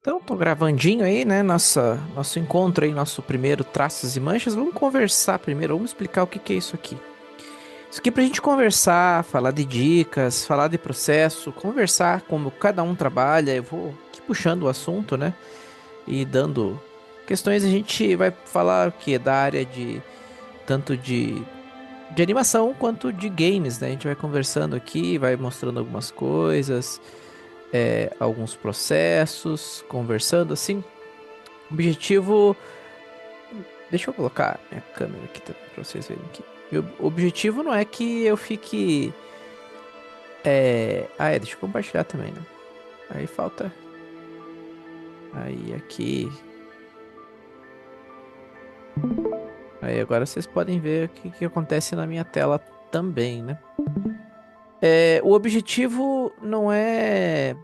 Então, tô gravandinho aí, né? Nosso encontro aí, nosso primeiro Traços e Manchas. Vamos conversar primeiro, vamos explicar o que que é isso aqui. Isso aqui é pra gente conversar, falar de dicas, falar de processo, conversar como cada um trabalha. Eu vou aqui puxando o assunto, né? E dando questões. A gente vai falar o que? Da área de tanto de animação quanto de games, né? A gente vai conversando aqui, vai mostrando algumas coisas, alguns processos, conversando assim. Objetivo. Deixa eu colocar minha câmera aqui também pra vocês verem aqui. Meu objetivo não é que eu fique. Deixa eu compartilhar também, né? Aí falta. Aí aqui. Aí agora vocês podem ver o que, que acontece na minha tela também, né? O objetivo não é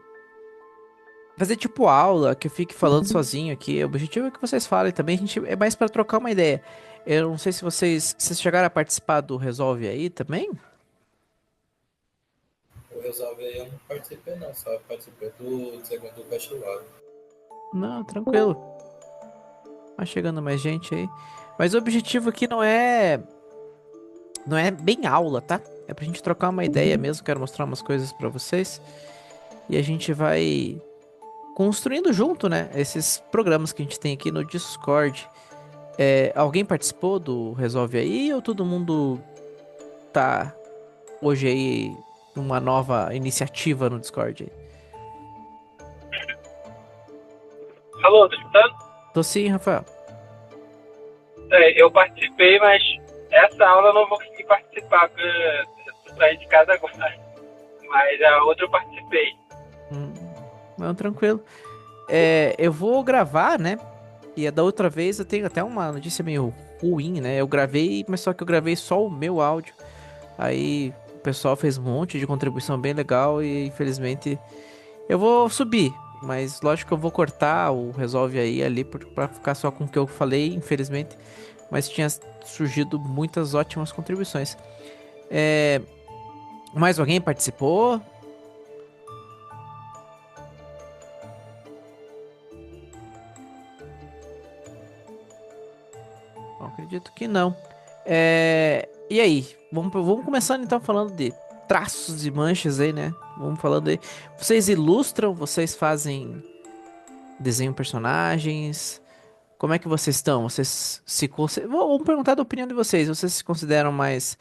fazer tipo aula, que eu fique falando sozinho aqui. O objetivo é que vocês falem também. A gente é mais pra trocar uma ideia. Eu não sei se vocês chegaram a participar do Resolve aí também. O Resolve aí eu não participei não, só participei do segundo festival. Não, tranquilo. Vai chegando mais gente aí. Mas o objetivo aqui não é bem aula, tá? É pra gente trocar uma ideia mesmo. Quero mostrar umas coisas pra vocês. E a gente vai construindo junto, né? Esses programas que a gente tem aqui no Discord. Alguém participou do Resolve aí ou todo mundo tá hoje aí numa nova iniciativa no Discord aí? Alô, tá escutando? Tô sim, Rafael. Eu participei, mas essa aula eu não vou conseguir participar, porque eu tô saindo de casa agora. Mas a outra eu participei. Hum, não, tranquilo. Eu vou gravar, né? E a da outra vez eu tenho até uma notícia meio ruim, né? Eu gravei, mas só que eu gravei só o meu áudio. Aí o pessoal fez um monte de contribuição bem legal e infelizmente eu vou subir. Mas lógico que eu vou cortar o Resolve aí ali pra ficar só com o que eu falei, infelizmente. Mas tinha surgido muitas ótimas contribuições. É, Mais alguém participou? Bom, acredito que não. E aí? Vamos começando então falando de traços e manchas aí, né? Vamos falando aí. Vocês ilustram, vocês fazem desenham personagens. Como é que vocês estão? Vocês se consideram. Vamos perguntar da opinião de vocês. Vocês se consideram mais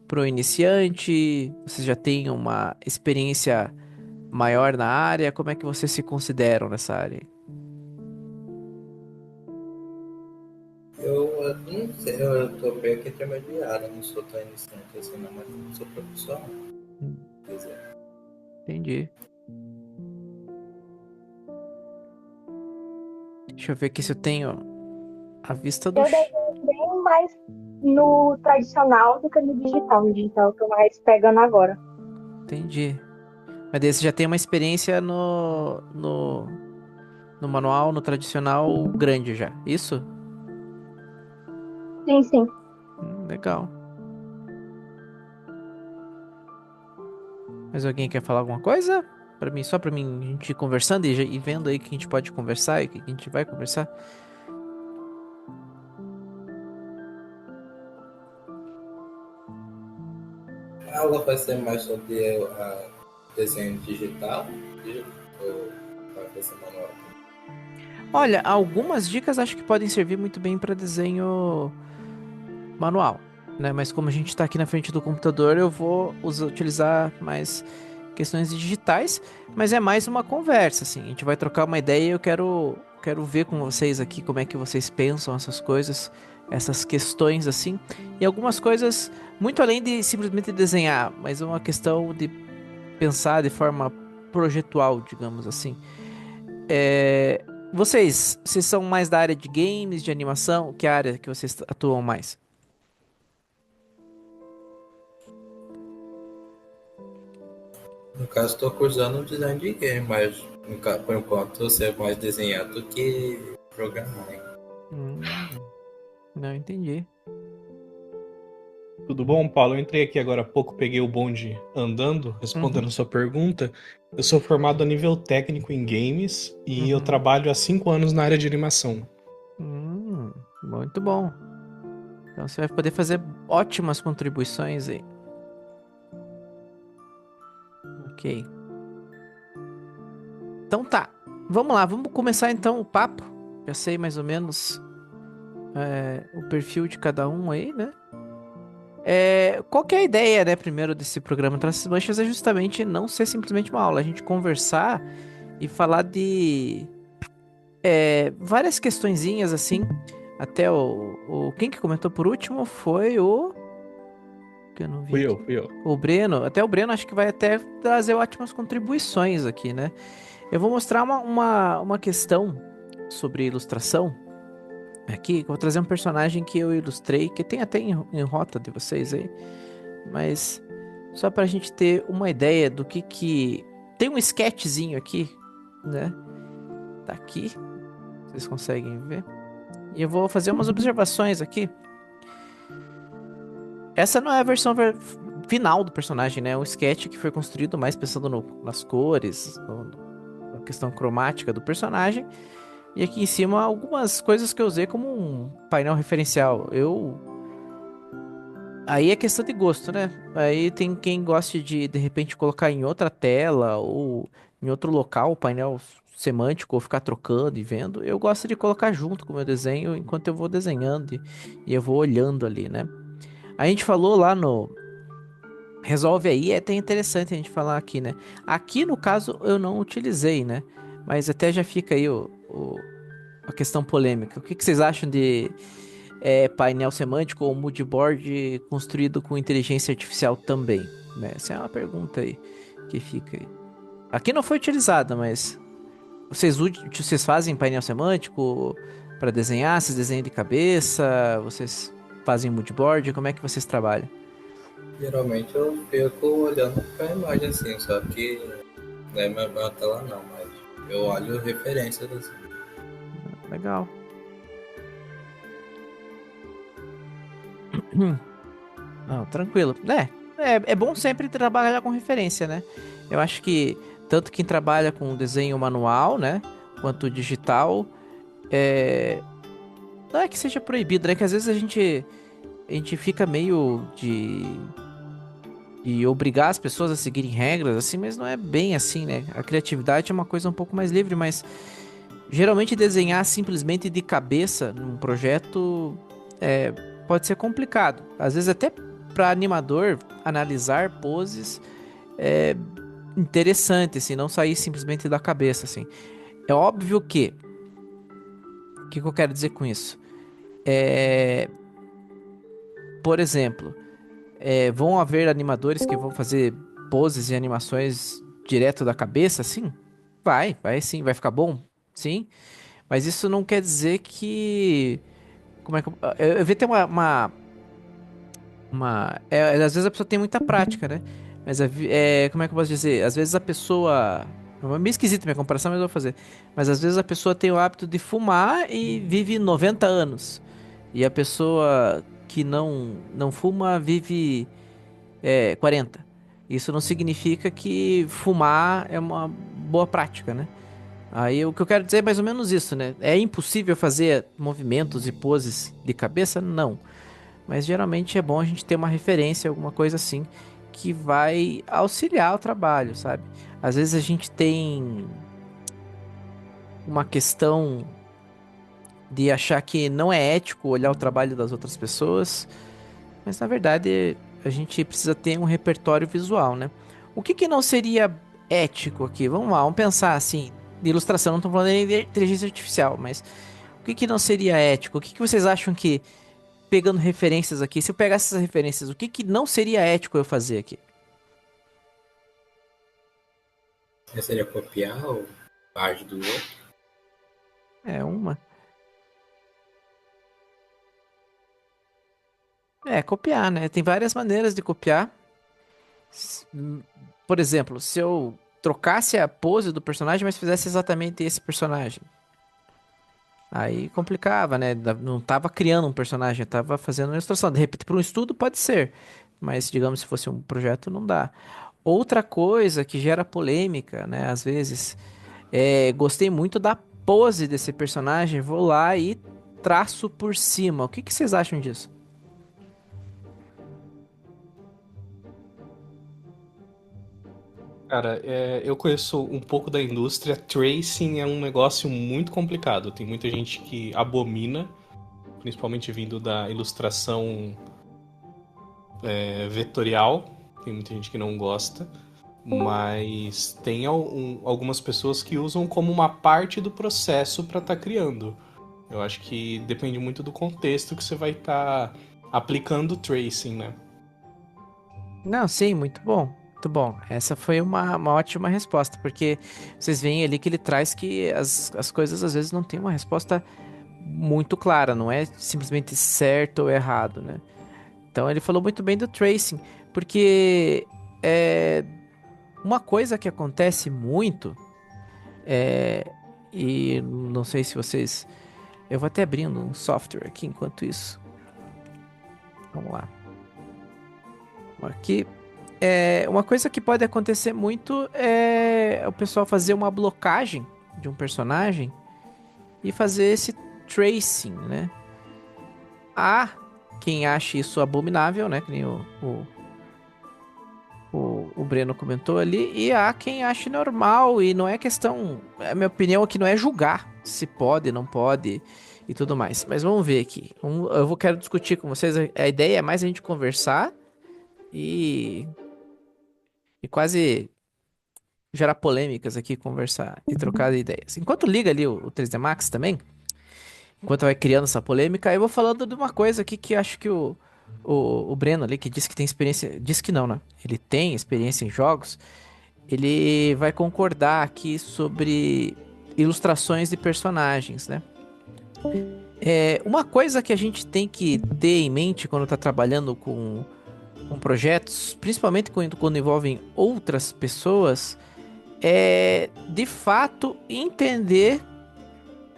pro iniciante? Vocês já têm uma experiência maior na área? Como é que vocês se consideram nessa área? Eu não sei, eu tô meio que intermediário, não sou tão iniciante assim não, mas não sou profissional. Hum, Quer dizer, Entendi. Deixa eu ver aqui se eu tenho a vista do. Eu desenho bem mais no tradicional do que no digital. No digital eu tô mais pegando agora. Entendi. Mas daí você já tem uma experiência no manual, no tradicional grande já. Isso? Sim, sim. Legal. Mas alguém quer falar alguma coisa? Pra mim, só pra mim, a gente ir conversando e vendo aí que a gente pode conversar e que a gente vai conversar. a aula vai ser mais sobre desenho digital ou vai ser manual? Olha, algumas dicas acho que podem servir muito bem pra desenho manual, né? Mas como a gente tá aqui na frente do computador, eu vou utilizar mais questões digitais, mas é mais uma conversa, assim. A gente vai trocar uma ideia e eu quero ver com vocês aqui como é que vocês pensam essas coisas, essas questões, assim. E algumas coisas muito além de simplesmente desenhar, mas é uma questão de pensar de forma projetual, digamos assim. É, vocês são mais da área de games, de animação? Que área que vocês atuam mais? No caso, estou cursando design de game, mas por enquanto você é mais desenhar do que programar, hein? Hum, não entendi. Tudo bom, Paulo? Eu entrei aqui agora há pouco, peguei o bonde andando, respondendo Uhum. sua pergunta. Eu sou formado a nível técnico em games e eu Uhum. trabalho há 5 anos na área de animação. Muito bom. Então você vai poder fazer ótimas contribuições aí. Ok. Então tá. Vamos lá, vamos começar então o papo. Já sei mais ou menos o perfil de cada um aí, né? Qual que é a ideia, né, primeiro desse programa Traços e Manchas é justamente não ser simplesmente uma aula, a gente conversar e falar de várias questõezinhas assim. Até quem que comentou por último foi o que eu não vi Fui eu, aqui. fui eu. O Breno. Até o Breno acho que vai até trazer ótimas contribuições aqui, né? Eu vou mostrar uma questão sobre ilustração aqui. Eu vou trazer um personagem que eu ilustrei, que tem até em rota de vocês aí. Mas só pra gente ter uma ideia do que. Tem um sketchzinho aqui, né? Tá aqui. Vocês conseguem ver. E eu vou fazer umas observações aqui. Essa não é a versão final do personagem, né? É um sketch que foi construído mais pensando nas cores, na questão cromática do personagem. E aqui em cima algumas coisas que eu usei como um painel referencial. Aí é questão de gosto, né? Aí tem quem goste de repente colocar em outra tela ou em outro local o painel semântico ou ficar trocando e vendo. Eu gosto de colocar junto com o meu desenho enquanto eu vou desenhando e eu vou olhando ali, né? A gente falou lá no Resolve aí, é até interessante a gente falar aqui, né? Aqui no caso eu não utilizei, né? Mas até já fica aí a questão polêmica. O que vocês acham de painel semântico ou moodboard construído com inteligência artificial também? Né? Essa é uma pergunta aí que fica aí. Aqui não foi utilizada, mas vocês fazem painel semântico para desenhar? Vocês desenham de cabeça? Vocês fazem moodboard? Como é que vocês trabalham? Geralmente eu fico olhando pra imagem assim, só que não é minha tela não, mas eu olho referências assim. Legal. Não, tranquilo. É bom sempre trabalhar com referência, né? Eu acho que tanto quem trabalha com desenho manual, né? Quanto digital, é... não é que seja proibido, né? Que às vezes a gente fica meio de obrigar as pessoas a seguirem regras, assim, mas não é bem assim, né? A criatividade é uma coisa um pouco mais livre, mas geralmente desenhar simplesmente de cabeça num projeto pode ser complicado. Às vezes até para animador analisar poses é interessante, assim, não sair simplesmente da cabeça, assim. É óbvio que, o que eu quero dizer com isso? É, por exemplo, vão haver animadores que vão fazer poses e animações direto da cabeça, assim? Vai sim, vai ficar bom, sim. Mas isso não quer dizer que. Como é que eu vi ter às vezes a pessoa tem muita prática, né? Mas como é que eu posso dizer? Às vezes a pessoa. É meio esquisito minha comparação, mas eu vou fazer. Mas às vezes a pessoa tem o hábito de fumar e vive 90 anos. E a pessoa que não fuma vive 40. Isso não significa que fumar é uma boa prática, né? Aí o que eu quero dizer é mais ou menos isso, né? É impossível fazer movimentos e poses de cabeça? Não. Mas geralmente é bom a gente ter uma referência, alguma coisa assim, que vai auxiliar o trabalho, sabe? Às vezes a gente tem uma questão de achar que não é ético olhar o trabalho das outras pessoas, mas na verdade a gente precisa ter um repertório visual, né? O que não seria ético aqui? Vamos lá, vamos pensar assim, de ilustração, não estou falando de inteligência artificial, mas o que não seria ético? O que vocês acham que pegando referências aqui, se eu pegasse essas referências, o que não seria ético eu fazer aqui? Esse seria copiar o parte do outro. É uma. Copiar, né? Tem várias maneiras de copiar. Por exemplo, se eu trocasse a pose do personagem, mas fizesse exatamente esse personagem. Aí complicava, né? Não tava criando um personagem, tava fazendo uma ilustração. De repente, para um estudo pode ser, mas digamos se fosse um projeto, não dá. Outra coisa que gera polêmica, né? Às vezes, gostei muito da pose desse personagem, vou lá e traço por cima. O que que vocês acham disso? Cara, eu conheço um pouco da indústria. Tracing é um negócio muito complicado. Tem muita gente que abomina, principalmente vindo da ilustração vetorial. Tem muita gente que não gosta. Mas tem algumas pessoas que usam como uma parte do processo para estar criando. Eu acho que depende muito do contexto que você vai estar aplicando o tracing, né? Não, sim, muito bom. Muito bom. Essa foi uma ótima resposta, porque vocês veem ali que ele traz que as coisas às vezes não têm uma resposta muito clara, não é simplesmente certo ou errado, né? Então ele falou muito bem do tracing, porque é uma coisa que acontece muito, é, e não sei se vocês. Eu vou até abrindo um software aqui enquanto isso. Vamos lá. Aqui. Uma coisa que pode acontecer muito é o pessoal fazer uma blocagem de um personagem e fazer esse tracing, né? Há quem ache isso abominável, né? Que nem o Breno comentou ali, e há quem ache normal, e não é questão. A minha opinião aqui não é julgar se pode, não pode e tudo mais. Mas vamos ver aqui. Quero discutir com vocês. A ideia é mais a gente conversar e quase gerar polêmicas aqui, conversar e trocar ideias. Enquanto liga ali o 3D Max também, enquanto vai criando essa polêmica, eu vou falando de uma coisa aqui que acho que o Breno ali, que disse que tem experiência, disse que não, né? Ele tem experiência em jogos, ele vai concordar aqui sobre ilustrações de personagens, né? Uma coisa que a gente tem que ter em mente quando está trabalhando com projetos, principalmente quando envolvem outras pessoas, é de fato entender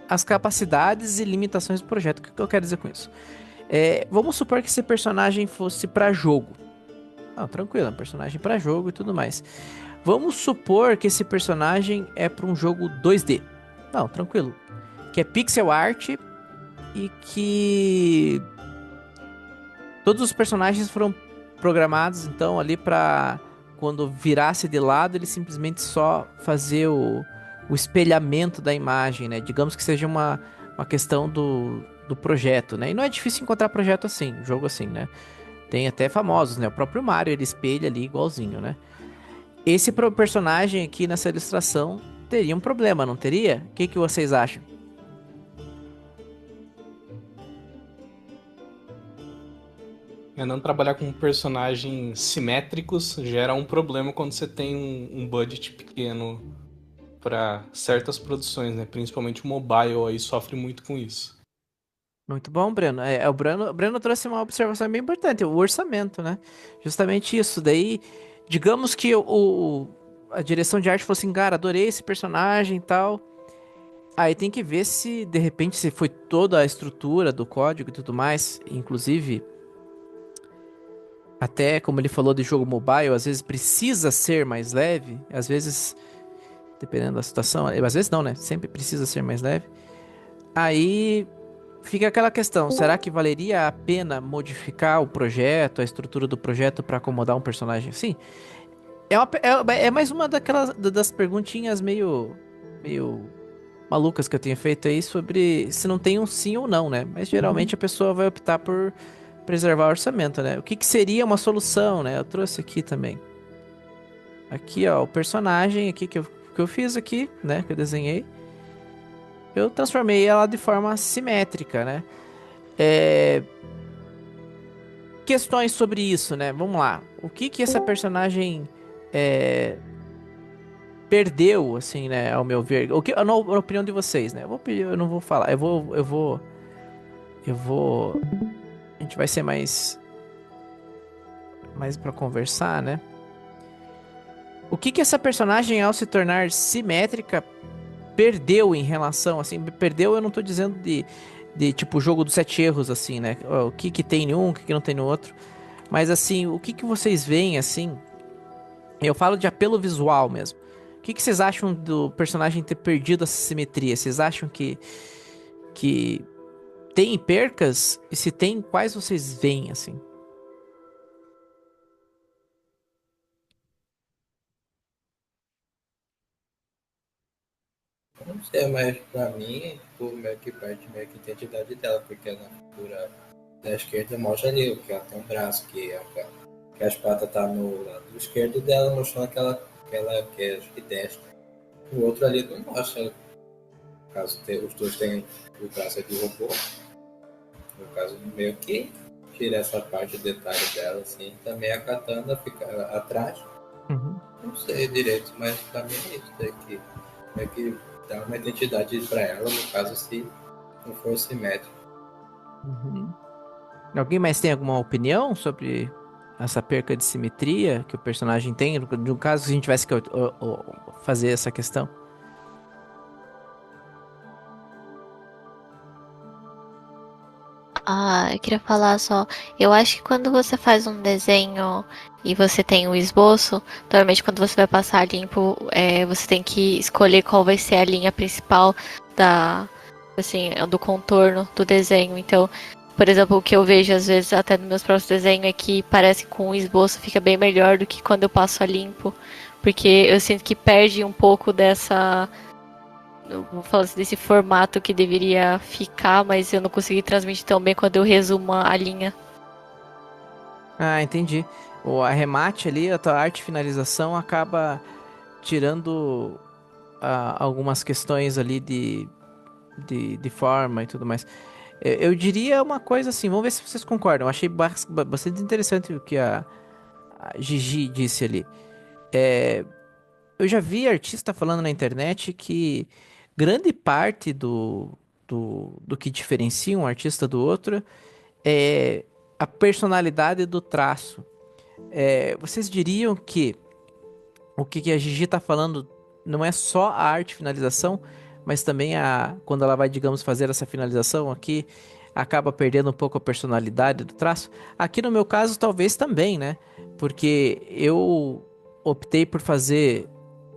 as capacidades e limitações do projeto. O que eu quero dizer com isso? Vamos supor que esse personagem fosse para jogo. Tranquilo, é um personagem para jogo e tudo mais. Vamos supor que esse personagem é para um jogo 2D. Não, tranquilo. Que é pixel art e que todos os personagens foram programados então ali para quando virasse de lado ele simplesmente só fazer o espelhamento da imagem, né? Digamos que seja uma questão do projeto, né? E não é difícil encontrar projeto assim, jogo assim, né? Tem até famosos, né? O próprio Mario, ele espelha ali igualzinho, né? Esse personagem aqui nessa ilustração teria um problema, não teria? O que vocês acham? Não trabalhar com personagens simétricos gera um problema quando você tem um budget pequeno para certas produções, né? Principalmente o mobile aí sofre muito com isso. Muito bom, Breno. O Breno trouxe uma observação bem importante, o orçamento, né? Justamente isso. Daí, digamos que a direção de arte falou assim, cara, adorei esse personagem e tal. Aí tem que ver se, de repente, se foi toda a estrutura do código e tudo mais, inclusive, até como ele falou de jogo mobile, às vezes precisa ser mais leve, às vezes, dependendo da situação, às vezes não, né? Sempre precisa ser mais leve. Aí fica aquela questão, será que valeria a pena modificar o projeto, a estrutura do projeto para acomodar um personagem assim? É mais uma das perguntinhas meio malucas que eu tenho feito aí sobre se não tem um sim ou não, né? Mas geralmente a pessoa vai optar por preservar o orçamento, né? O que seria uma solução, né? Eu trouxe aqui também. Aqui, ó, o personagem aqui que eu fiz aqui, né? Que eu desenhei. Eu transformei ela de forma simétrica, né? Questões sobre isso, né? Vamos lá. O que essa personagem perdeu, assim, né? Ao meu ver. Na opinião de vocês, né? Eu não vou falar. Eu vou. A gente vai ser mais para conversar, né? O que essa personagem, ao se tornar simétrica, perdeu em relação, assim, perdeu eu não tô dizendo de tipo o jogo dos 7 erros, assim, né? O que que tem em um, o que que não tem no outro. Mas assim, o que que vocês veem, assim, eu falo de apelo visual mesmo. O que que vocês acham do personagem ter perdido essa simetria? Vocês acham que tem percas? E se tem, quais vocês veem, assim? Não sei, mas pra mim, tipo, meio que perde meio que a identidade dela, porque na figura da esquerda mostra ali o que ela tem um braço, que as patas tá no lado esquerdo dela, mostrando que ela que é acho que destra. O outro ali não mostra. No caso, os dois têm o braço de robô. No caso, meio que tira essa parte do detalhe dela, assim. Também a katana fica atrás. Uhum. Não sei direito, mas pra mim é isso daqui. Meio que dá uma identidade pra ela, no caso, se não for simétrico. Uhum. Alguém mais tem alguma opinião sobre essa perca de simetria que o personagem tem? No caso, se a gente tivesse que fazer essa questão. Ah, eu queria falar só. Eu acho que quando você faz um desenho e você tem o esboço, normalmente quando você vai passar limpo, você tem que escolher qual vai ser a linha principal da, assim, do contorno do desenho. Então, por exemplo, o que eu vejo às vezes até nos meus próprios desenhos é que parece que com o esboço fica bem melhor do que quando eu passo a limpo, porque eu sinto que perde um pouco dessa, eu vou falar assim, desse formato que deveria ficar, mas eu não consegui transmitir tão bem quando eu resumo a linha. Ah, entendi. O arremate ali, a tua arte finalização acaba tirando algumas questões ali de forma e tudo mais. Eu diria uma coisa assim, vamos ver se vocês concordam. Eu achei bastante interessante o que a Gigi disse ali. Eu já vi artista falando na internet que grande parte do que diferencia um artista do outro é a personalidade do traço. Vocês diriam que o que a Gigi tá falando não é só a arte finalização, mas também quando ela vai, digamos, fazer essa finalização aqui, acaba perdendo um pouco a personalidade do traço. Aqui no meu caso, talvez também, né? Porque eu optei por fazer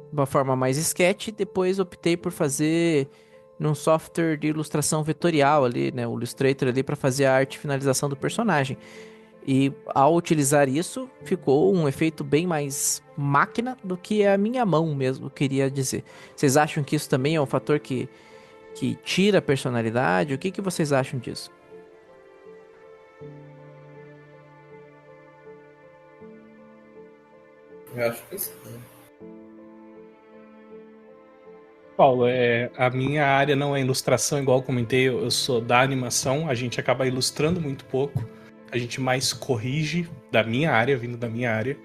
de uma forma mais sketch, e depois optei por fazer num software de ilustração vetorial ali, né, o Illustrator ali para fazer a arte finalização do personagem. E ao utilizar isso, ficou um efeito bem mais máquina do que a minha mão mesmo, queria dizer. Vocês acham que isso também é um fator que tira a personalidade? O que que vocês acham disso? Eu acho que sim. Paulo, a minha área não é ilustração, igual eu comentei, eu sou da animação, a gente acaba ilustrando muito pouco, a gente mais corrige da minha área, vindo da minha área.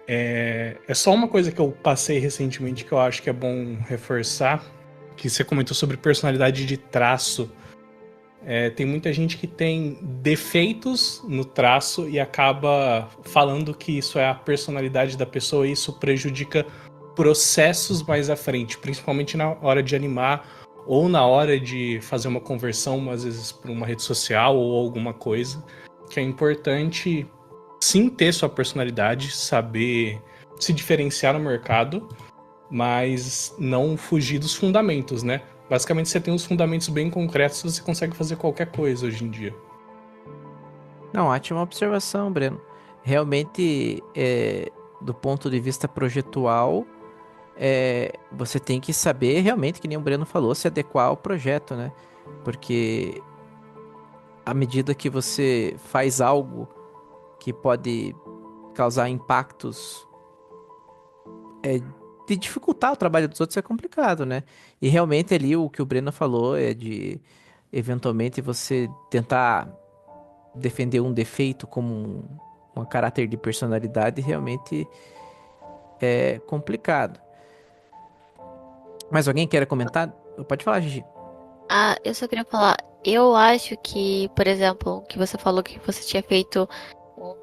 É só uma coisa que eu passei recentemente que eu acho que é bom reforçar, que você comentou sobre personalidade de traço. Tem muita gente que tem defeitos no traço e acaba falando que isso é a personalidade da pessoa e isso prejudica processos mais à frente, principalmente na hora de animar ou na hora de fazer uma conversão, às vezes para uma rede social ou alguma coisa, que é importante sim ter sua personalidade, saber se diferenciar no mercado, mas não fugir dos fundamentos, né? Basicamente, você tem os fundamentos bem concretos, você consegue fazer qualquer coisa hoje em dia. Não, ótima observação, Breno. Realmente, do ponto de vista projetual, você tem que saber realmente, que nem o Breno falou, se adequar ao projeto, né? Porque à medida que você faz algo que pode causar impactos de dificultar o trabalho dos outros, é complicado, né? E realmente ali o que o Breno falou é de eventualmente você tentar defender um defeito como um caráter de personalidade realmente é complicado. Mas alguém quer comentar? Pode falar, Gigi. Ah, eu só queria falar, eu acho que, por exemplo, que você falou que você tinha feito um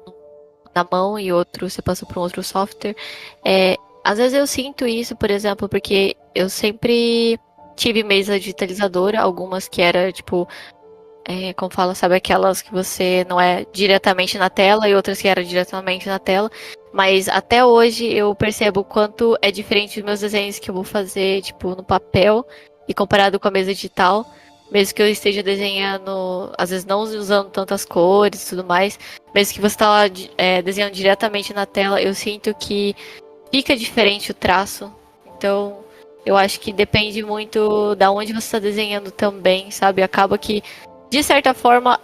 na mão e outro você passou para um outro software. Às vezes eu sinto isso, por exemplo, porque eu sempre tive mesa digitalizadora, algumas que era tipo, como fala, sabe, aquelas que você não é diretamente na tela e outras que era diretamente na tela. Mas até hoje eu percebo o quanto é diferente os meus desenhos que eu vou fazer, tipo, no papel e comparado com a mesa digital. Mesmo que eu esteja desenhando, às vezes não usando tantas cores e tudo mais, mesmo que você está lá desenhando diretamente na tela, eu sinto que fica diferente o traço. Então, eu acho que depende muito da onde você está desenhando também, sabe? Acaba que, de certa forma,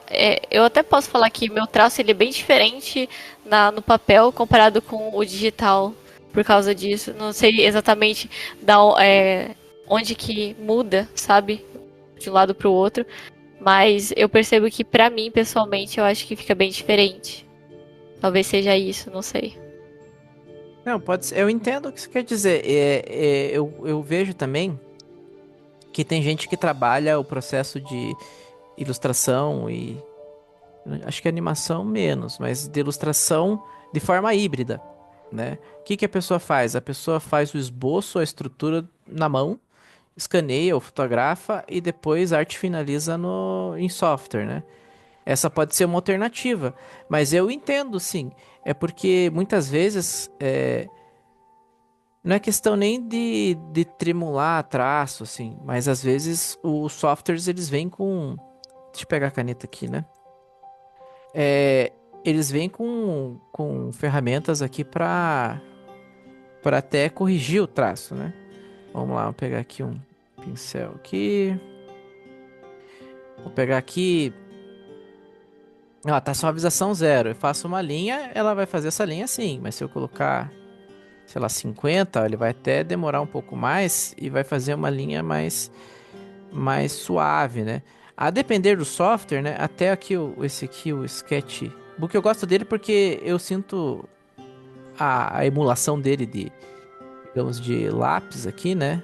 eu até posso falar que meu traço ele é bem diferente no papel comparado com o digital por causa disso. Não sei exatamente onde que muda, sabe? De um lado para o outro. Mas eu percebo que, para mim, pessoalmente, eu acho que fica bem diferente. Talvez seja isso, não sei. Não, pode ser. Eu entendo o que você quer dizer. Eu vejo também que tem gente que trabalha o processo de ilustração e acho que animação menos, mas de ilustração de forma híbrida, né? O que que a pessoa faz? A pessoa faz o esboço, a estrutura na mão, escaneia ou fotografa e depois a arte finaliza em software, né? Essa pode ser uma alternativa, mas eu entendo sim. É porque muitas vezes não é questão nem de tremular traço, assim, mas às vezes os softwares eles vêm com. Deixa eu pegar a caneta aqui, né? Eles vêm com ferramentas aqui para até corrigir o traço, né? Vamos lá, vou pegar aqui um pincel aqui. Vou pegar aqui. Ah, tá suavização zero. Eu faço uma linha, ela vai fazer essa linha assim, mas se eu colocar, sei lá, 50, ele vai até demorar um pouco mais e vai fazer uma linha mais suave, né? A depender do software, né? Até aqui esse aqui, o Sketchbook, eu gosto dele porque eu sinto a emulação dele digamos, de lápis aqui, né?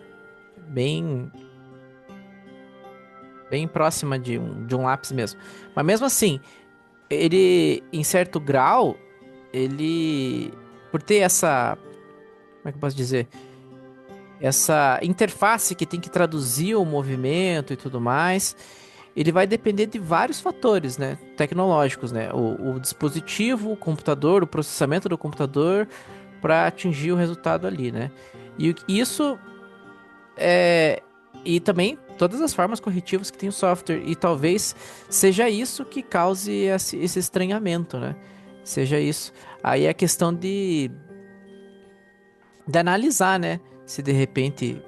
Bem, bem próxima de um lápis mesmo. Mas mesmo assim, ele, em certo grau, ele, por ter essa, como é que eu posso dizer? Essa interface que tem que traduzir o movimento e tudo mais, ele vai depender de vários fatores, né, tecnológicos, né, o dispositivo, o computador, o processamento do computador para atingir o resultado ali, né. Isso é e também todas as formas corretivas que tem o software e talvez seja isso que cause esse estranhamento, né? Seja isso. Aí é questão de analisar, né? Se de repente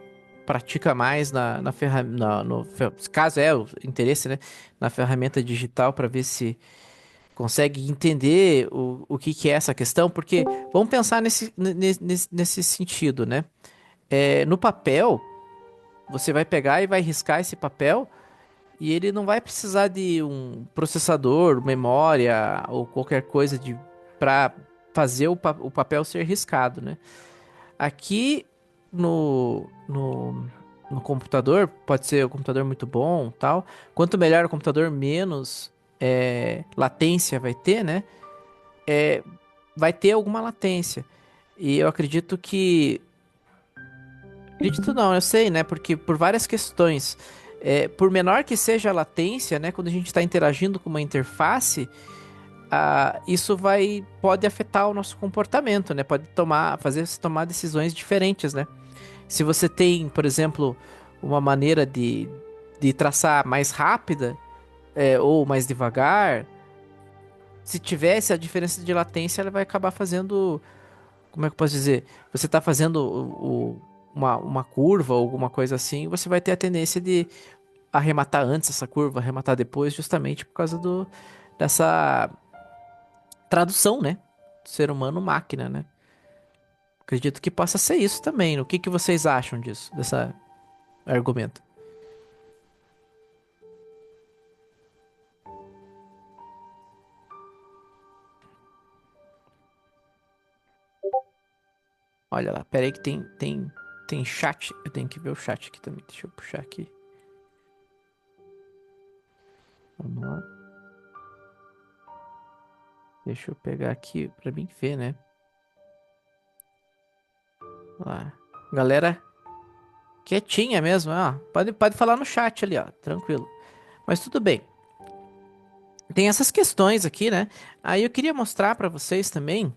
pratica mais na ferramenta, caso é o interesse, né? Na ferramenta digital para ver se consegue entender o que que é essa questão, porque vamos pensar nesse sentido, né? No papel, você vai pegar e vai riscar esse papel e ele não vai precisar de um processador, memória ou qualquer coisa para fazer o papel ser riscado, né? Aqui no computador, pode ser um computador muito bom, tal. Quanto melhor o computador, menos latência vai ter, né? Vai ter alguma latência. E eu acredito que. Acredito não, eu sei, né? Porque por várias questões. Por menor que seja a latência, né? Quando a gente está interagindo com uma interface, isso pode afetar o nosso comportamento, né? Pode fazer você tomar decisões diferentes, né? Se você tem, por exemplo, uma maneira de traçar mais rápida, ou mais devagar, se tivesse a diferença de latência, ela vai acabar fazendo, como é que eu posso dizer? Você está fazendo uma curva ou alguma coisa assim, você vai ter a tendência de arrematar antes essa curva, arrematar depois, justamente por causa dessa tradução, né? Ser humano máquina, né? Acredito que possa ser isso também. O que que vocês acham disso, dessa argumento? Olha lá, pera aí que tem chat. Eu tenho que ver o chat aqui também. Deixa eu puxar aqui. Vamos lá. Deixa eu pegar aqui pra mim ver, né? Lá. Galera quietinha mesmo, ó. Pode falar no chat ali, ó. Tranquilo. Mas tudo bem. Tem essas questões aqui, né? Aí eu queria mostrar pra vocês também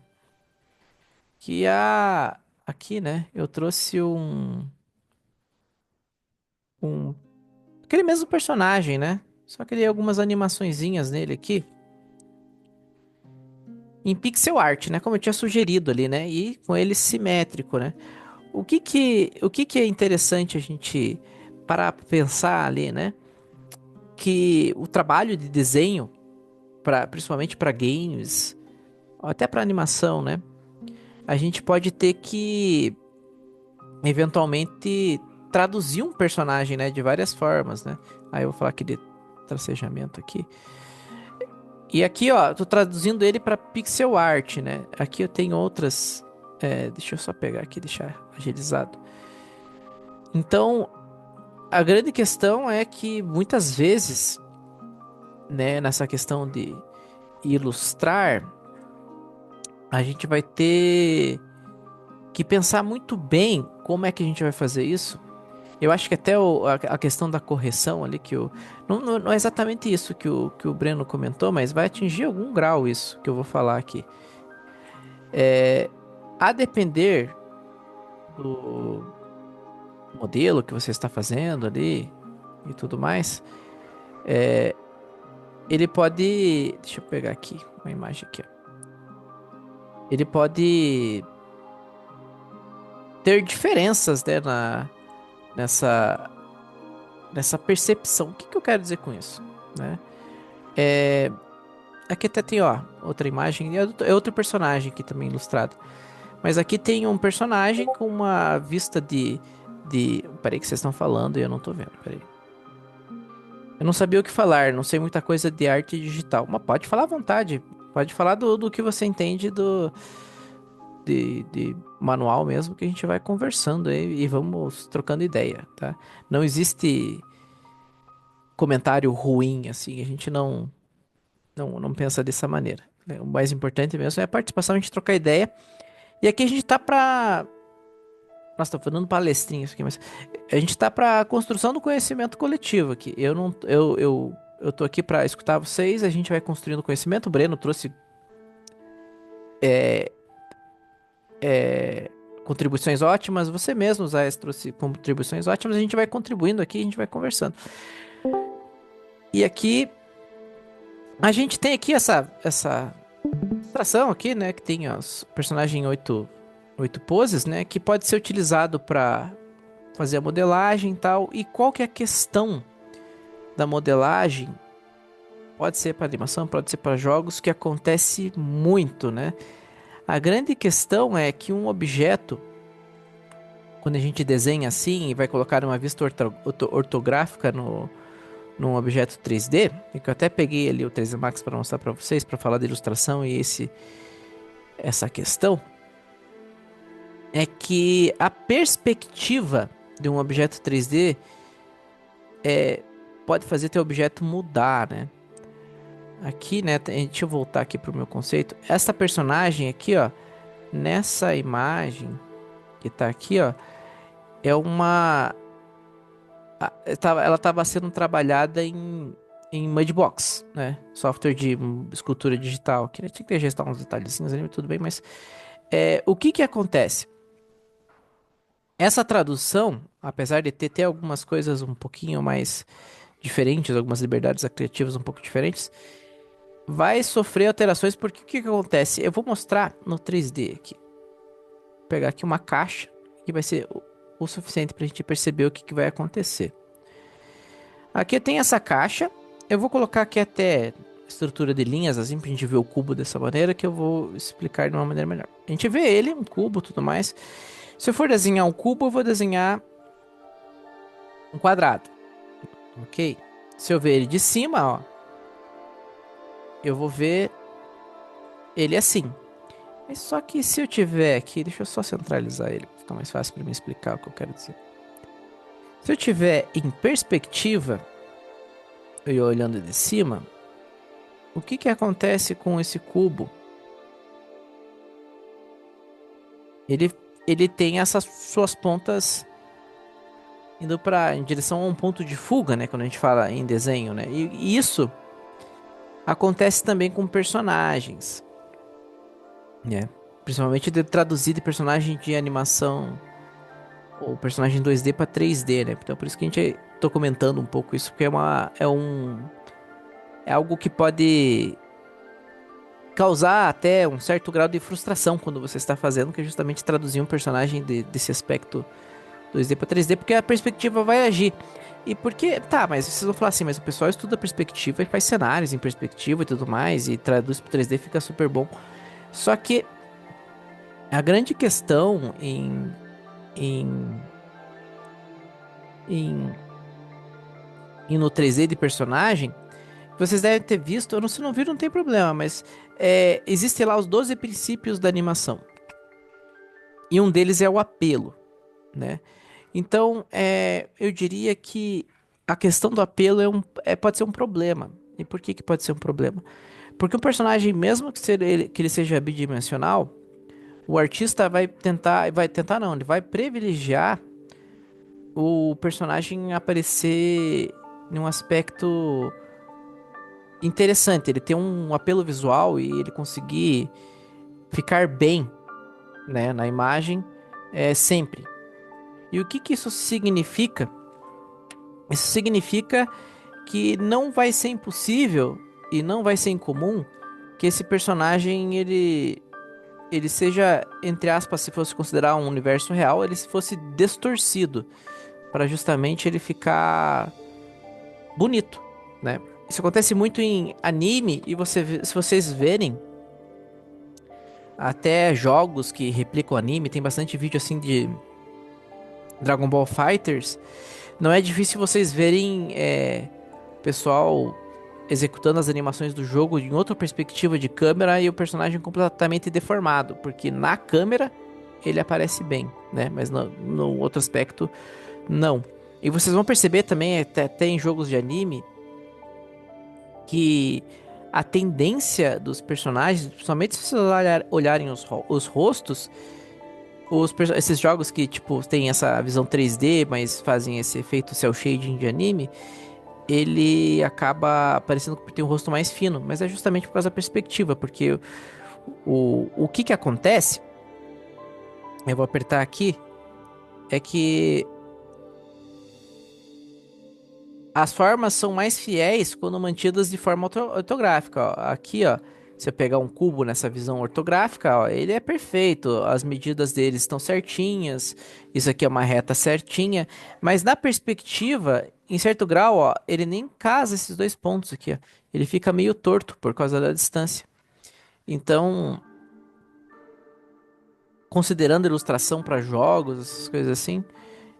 que aqui, né? Eu trouxe um aquele mesmo personagem, né? Só que dei algumas animaçõezinhas nele aqui em pixel art, né? Como eu tinha sugerido ali, né? E com ele simétrico, né? O que que é interessante a gente parar pra pensar ali, né? Que o trabalho de desenho, principalmente para games, ou até para animação, né? A gente pode ter que eventualmente traduzir um personagem, né, de várias formas, né? Aí eu vou falar aqui de tracejamento aqui. E aqui, ó, tô traduzindo ele para pixel art, né? Aqui eu tenho outras, deixa eu só pegar aqui, deixar agilizado. Então, a grande questão é que muitas vezes, né, nessa questão de ilustrar, a gente vai ter que pensar muito bem como é que a gente vai fazer isso. Eu acho que até a questão da correção ali, não é exatamente isso que o Breno comentou, mas vai atingir algum grau isso que eu vou falar aqui. A depender do modelo que você está fazendo ali e tudo mais, ele pode... Deixa eu pegar aqui uma imagem aqui, ó. Ele pode ter diferenças, né, nessa, nessa percepção. O que que eu quero dizer com isso, né? Aqui até tem, ó, outra imagem, é outro personagem aqui também ilustrado. Mas aqui tem um personagem com uma vista de... Peraí que vocês estão falando e eu não tô vendo, peraí. Eu não sabia o que falar, não sei muita coisa de arte digital. Mas pode falar à vontade, pode falar do que você entende de manual mesmo, que a gente vai conversando aí e vamos trocando ideia, tá? Não existe comentário ruim, assim, a gente não pensa dessa maneira, né? O mais importante mesmo é a participação, a gente trocar ideia. E aqui a gente tá pra... Nossa, tô falando palestrinha isso aqui, mas a gente tá pra construção do conhecimento coletivo aqui. Eu não... Eu tô aqui pra escutar vocês, a gente vai construindo conhecimento. O Breno trouxe contribuições ótimas, você mesmo, Zé, trouxe contribuições ótimas, a gente vai contribuindo aqui, a gente vai conversando. E aqui a gente tem aqui essa ilustração aqui, né, que tem os personagens em oito poses, né, que pode ser utilizado para fazer a modelagem e tal. E qual que é a questão da modelagem? Pode ser para animação, pode ser para jogos, que acontece muito, né? A grande questão é que um objeto, quando a gente desenha assim e vai colocar uma vista ortográfica num objeto 3D, e que eu até peguei ali o 3D Max para mostrar para vocês, para falar da ilustração e essa questão, é que a perspectiva de um objeto 3D pode fazer teu objeto mudar, né? Aqui, né, deixa eu voltar aqui pro meu conceito. Essa personagem aqui, ó, nessa imagem que tá aqui, ó, é uma... Ela estava sendo trabalhada em Mudbox, né? Software de escultura digital. Que tinha que registrar uns detalhezinhos ali, tudo bem, mas... o que que acontece? Essa tradução, apesar de ter algumas coisas um pouquinho mais diferentes, algumas liberdades criativas um pouco diferentes, vai sofrer alterações, porque o que que acontece? Eu vou mostrar no 3D aqui. Vou pegar aqui uma caixa, que vai ser o suficiente para a gente perceber o que que vai acontecer. Aqui tem essa caixa, eu vou colocar aqui até estrutura de linhas, assim, pra gente ver o cubo dessa maneira, que eu vou explicar de uma maneira melhor. A gente vê ele, um cubo, tudo mais. Se eu for desenhar um cubo, eu vou desenhar um quadrado, ok? Se eu ver ele de cima, ó, eu vou ver ele assim. Mas só que se eu tiver aqui, deixa eu só centralizar ele, fica mais fácil para mim explicar o que eu quero dizer. Se eu tiver em perspectiva, eu olhando de cima, o que que acontece com esse cubo? ele tem essas suas pontas indo em direção a um ponto de fuga, né? Quando a gente fala em desenho, né? E isso acontece também com personagens, né? Principalmente de traduzir de personagem de animação ou personagem 2D para 3D, né? Então por isso que a gente tô comentando um pouco isso, porque é algo que pode causar até um certo grau de frustração quando você está fazendo, que é justamente traduzir um personagem desse aspecto 2D para 3D, porque a perspectiva vai agir. E porque, tá, mas vocês vão falar assim, mas o pessoal estuda perspectiva e faz cenários em perspectiva e tudo mais, e traduz para 3D fica super bom. Só que a grande questão em, em, no 3D de personagem, vocês devem ter visto, eu não, se não viram, não tem problema, mas existem lá os 12 princípios da animação. E um deles é o apelo, né? Então, eu diria que a questão do apelo pode ser um problema. E por que pode ser um problema? Porque um personagem, mesmo que ele seja bidimensional, o artista vai tentar não, ele vai privilegiar o personagem aparecer em um aspecto interessante, ele tem um apelo visual e ele conseguir ficar bem, né, na imagem sempre. E o que isso significa? Isso significa que não vai ser impossível e não vai ser incomum que esse personagem ele seja, entre aspas, se fosse considerar um universo real, ele fosse distorcido para justamente ele ficar bonito, né? Isso acontece muito em anime e se vocês verem até jogos que replicam anime, tem bastante vídeo assim de Dragon Ball Fighters. Não é difícil vocês verem pessoal executando as animações do jogo em outra perspectiva de câmera e o personagem completamente deformado, porque na câmera ele aparece bem, né? Mas no outro aspecto, não. E vocês vão perceber também, até em jogos de anime, que a tendência dos personagens, principalmente se vocês olharem os rostos, esses jogos que, tipo, tem essa visão 3D, mas fazem esse efeito cel shading de anime, ele acaba parecendo que tem um rosto mais fino, mas é justamente por causa da perspectiva, porque o que acontece, eu vou apertar aqui, é que as formas são mais fiéis quando mantidas de forma ortográfica, ó. Aqui, ó, se eu pegar um cubo nessa visão ortográfica, ó, ele é perfeito, as medidas dele estão certinhas, isso aqui é uma reta certinha, mas na perspectiva, em certo grau, ó, ele nem casa esses dois pontos aqui, ó. Ele fica meio torto por causa da distância. Então, considerando ilustração para jogos, essas coisas assim,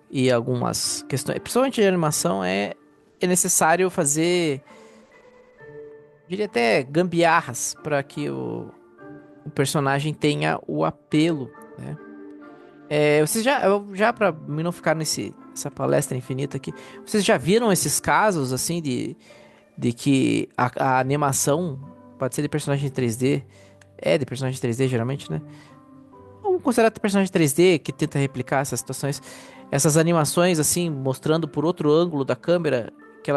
e algumas questões, principalmente de animação, é necessário fazer, diria até gambiarras para que o personagem tenha o apelo, né? Vocês já para mim não ficar nessa palestra infinita aqui, vocês já viram esses casos assim de que a animação pode ser de personagem 3D, de personagem 3D geralmente, né? Vamos considerar personagem 3D que tenta replicar essas situações, essas animações assim, mostrando por outro ângulo da câmera que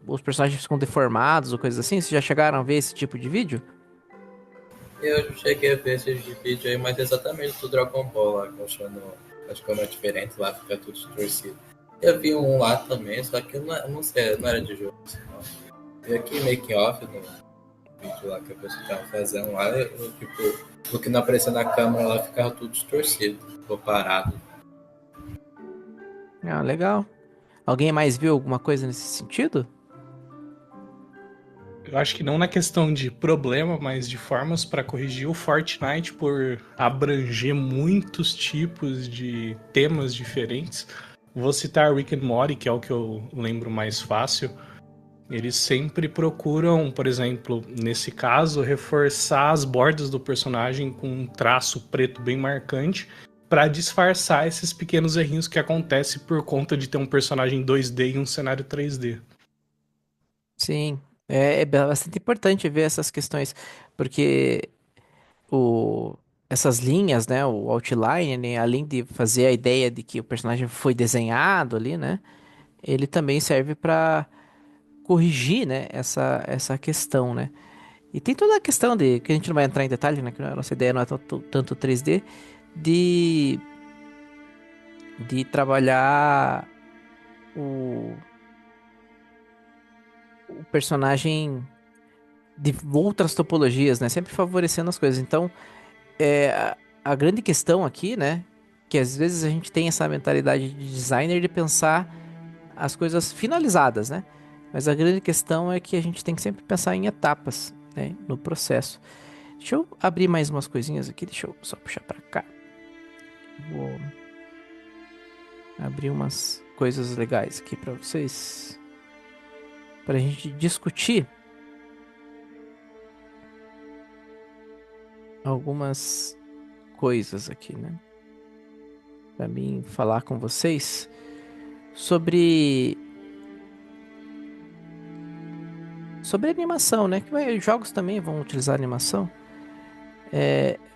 os personagens ficam deformados ou coisas assim. Vocês já chegaram a ver esse tipo de vídeo? Eu cheguei a ver esse vídeo aí, mas exatamente do Dragon Ball lá, mostrando as câmeras diferentes lá, fica tudo distorcido. Eu vi um lá também, só que eu não sei, não era de jogo. Não. Vi aqui making off no vídeo lá que a pessoa tava fazendo lá, tipo, o que não aparecia na câmera lá ficava tudo distorcido, ficou parado. Ah, legal. Alguém mais viu alguma coisa nesse sentido? Eu acho que não na questão de problema, mas de formas para corrigir o Fortnite por abranger muitos tipos de temas diferentes. Vou citar Rick and Morty, que é o que eu lembro mais fácil. Eles sempre procuram, por exemplo, nesse caso, reforçar as bordas do personagem com um traço preto bem marcante para disfarçar esses pequenos errinhos que acontecem por conta de ter um personagem 2D e um cenário 3D. Sim, é bastante importante ver essas questões, porque o, essas linhas, né? O outline, né, além de fazer a ideia de que o personagem foi desenhado ali, né? Ele também serve para corrigir, né? Essa questão, né? E tem toda a questão de, que a gente não vai entrar em detalhe, né? Que a nossa ideia não é tanto 3D, de, de trabalhar o, o personagem de outras topologias, né? Sempre favorecendo as coisas. Então, a grande questão aqui, né? Que às vezes a gente tem essa mentalidade de designer de pensar as coisas finalizadas, né? Mas a grande questão é que a gente tem que sempre pensar em etapas, né? No processo. Deixa eu abrir mais umas coisinhas aqui. Deixa eu só puxar pra cá. Vou abrir umas coisas legais aqui pra vocês. Pra gente discutir algumas coisas aqui, né? Pra mim falar com vocês sobre animação, né? Que jogos também vão utilizar animação.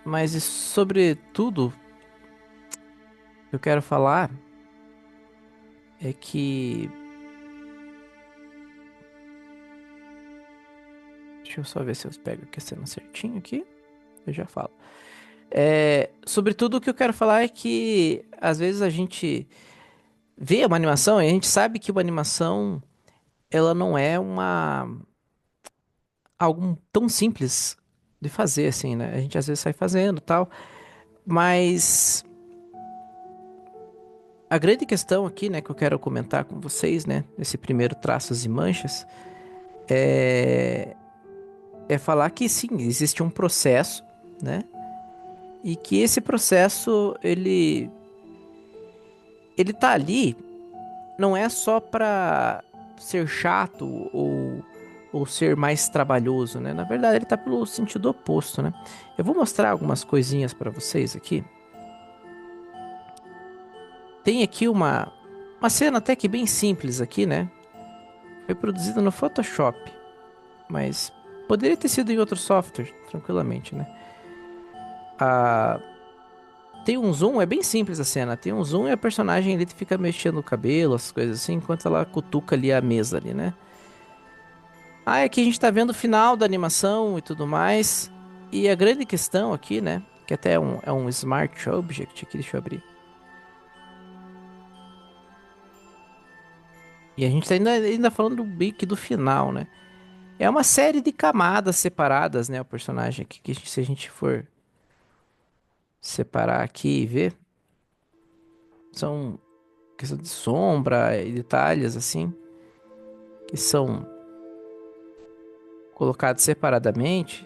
Mas sobretudo eu quero falar é que deixa eu só ver se eu pego aqui a cena certinho aqui. Eu já falo. Sobretudo o que eu quero falar é que às vezes a gente vê uma animação e a gente sabe que uma animação ela não é algo tão simples de fazer assim, né? A gente às vezes sai fazendo, tal, mas a grande questão aqui, né, que eu quero comentar com vocês, né, nesse primeiro traços e manchas, é falar que sim, existe um processo, né? E que esse processo ele tá ali não é só para ser chato ou ser mais trabalhoso, né? Na verdade, ele tá pelo sentido oposto, né? Eu vou mostrar algumas coisinhas para vocês aqui. Tem aqui uma cena até que bem simples aqui, né? Foi produzida no Photoshop, mas poderia ter sido em outro software, tranquilamente, né? Tem um zoom, é bem simples a cena. Tem um zoom e a personagem ali fica mexendo o cabelo, as coisas assim, enquanto ela cutuca ali a mesa ali, né? Aqui a gente tá vendo o final da animação e tudo mais. E a grande questão aqui, né? Que até é um Smart Object aqui, deixa eu abrir. E a gente tá ainda falando bem que do final, né? É uma série de camadas separadas, né? O personagem aqui, que se a gente for separar aqui e ver, são questão de sombra e detalhes assim, que são colocados separadamente.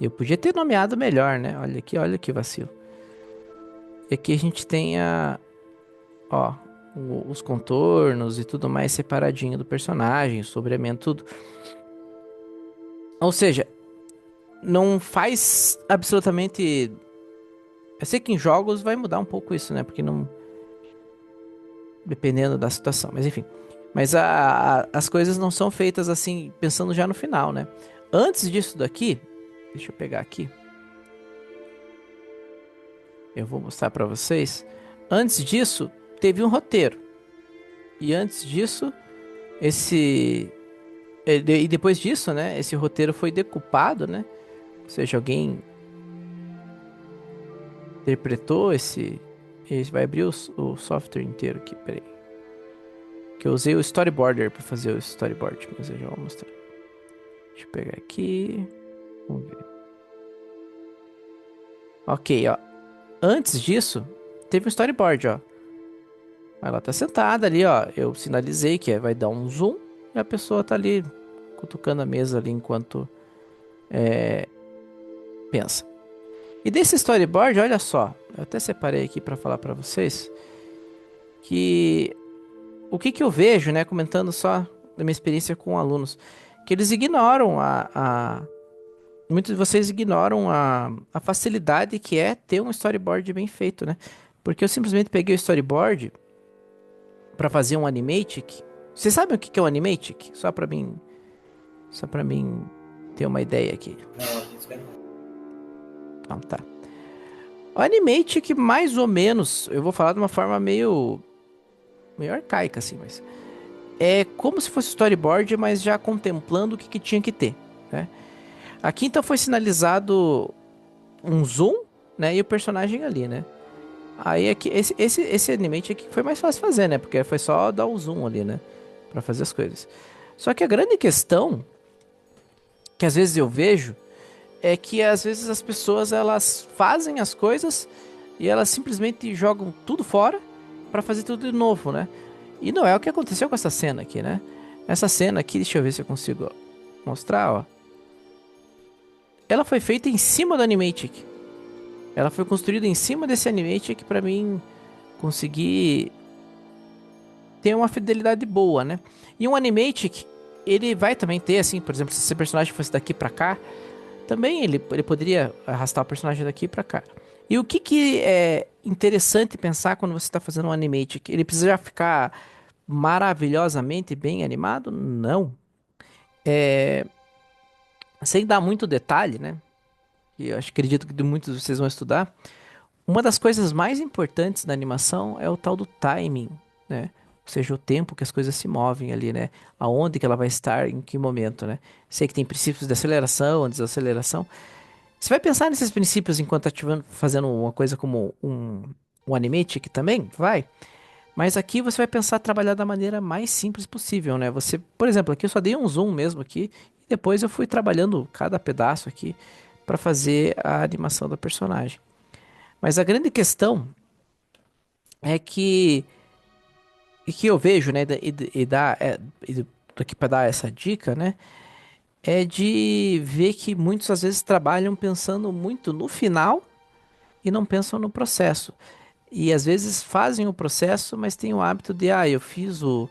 Eu podia ter nomeado melhor, né? Olha que vacilo. E aqui a gente tem ó, os contornos e tudo mais separadinho do personagem, o sombreamento, tudo. Ou seja, não faz absolutamente. Eu sei que em jogos vai mudar um pouco isso, né? Porque não. Dependendo da situação, mas enfim. Mas as coisas não são feitas assim, pensando já no final, né? Antes disso daqui, deixa eu pegar aqui. Eu vou mostrar pra vocês. Antes disso, teve um roteiro. E antes disso, e depois disso, né? Esse roteiro foi decupado, né? Ou seja, alguém interpretou esse. Vai abrir o software inteiro aqui, peraí. Que eu usei o storyboarder para fazer o storyboard, mas eu já vou mostrar. Deixa eu pegar aqui. Vamos ver. Ok, ó. Antes disso, teve um storyboard, ó. Ela tá sentada ali, ó. Eu sinalizei que vai dar um zoom e a pessoa tá ali cutucando a mesa ali enquanto pensa. E desse storyboard, olha só. Eu até separei aqui para falar para vocês que o que eu vejo, né, comentando só da minha experiência com alunos, que eles ignoram muitos de vocês ignoram a facilidade que é ter um storyboard bem feito, né? Porque eu simplesmente peguei o storyboard para fazer um animatic. Vocês sabem o que é um animatic? Só para mim ter uma ideia aqui. Não, isso é não. Então, tá. O Animatic, mais ou menos, eu vou falar de uma forma meio arcaica, assim, mas é como se fosse storyboard, mas já contemplando o que tinha que ter, né? Aqui então foi sinalizado um zoom, né? E o personagem ali, né? Aí aqui, esse Animate aqui foi mais fácil fazer, né? Porque foi só dar o zoom ali, né? Pra fazer as coisas. Só que a grande questão, que às vezes eu vejo, é que às vezes as pessoas elas fazem as coisas e elas simplesmente jogam tudo fora pra fazer tudo de novo, né? E não é o que aconteceu com essa cena aqui, né? Essa cena aqui, deixa eu ver se eu consigo mostrar, ó. Ela foi feita em cima do Animatic. Ela foi construída em cima desse Animatic pra mim conseguir ter uma fidelidade boa, né? E um Animatic, ele vai também ter, assim, por exemplo, se esse personagem fosse daqui pra cá, também ele poderia arrastar o personagem daqui pra cá. E o que é interessante pensar quando você está fazendo um Animatic? Ele precisa já ficar maravilhosamente bem animado? Não. Sem dar muito detalhe, né? E eu acredito que muitos de vocês vão estudar. Uma das coisas mais importantes da animação é o tal do timing, né? Ou seja, o tempo que as coisas se movem ali, né? Aonde que ela vai estar, em que momento, né? Sei que tem princípios de aceleração, desaceleração. Você vai pensar nesses princípios enquanto ativando, fazendo uma coisa como um animate aqui também? Vai. Mas aqui você vai pensar trabalhar da maneira mais simples possível, né? Você, por exemplo, aqui eu só dei um zoom mesmo aqui, e depois eu fui trabalhando cada pedaço aqui para fazer a animação da personagem. Mas a grande questão é que eu vejo, né, aqui para dar essa dica, né, é de ver que muitos às vezes trabalham pensando muito no final e não pensam no processo. E às vezes fazem o processo, mas tem o hábito de, eu fiz o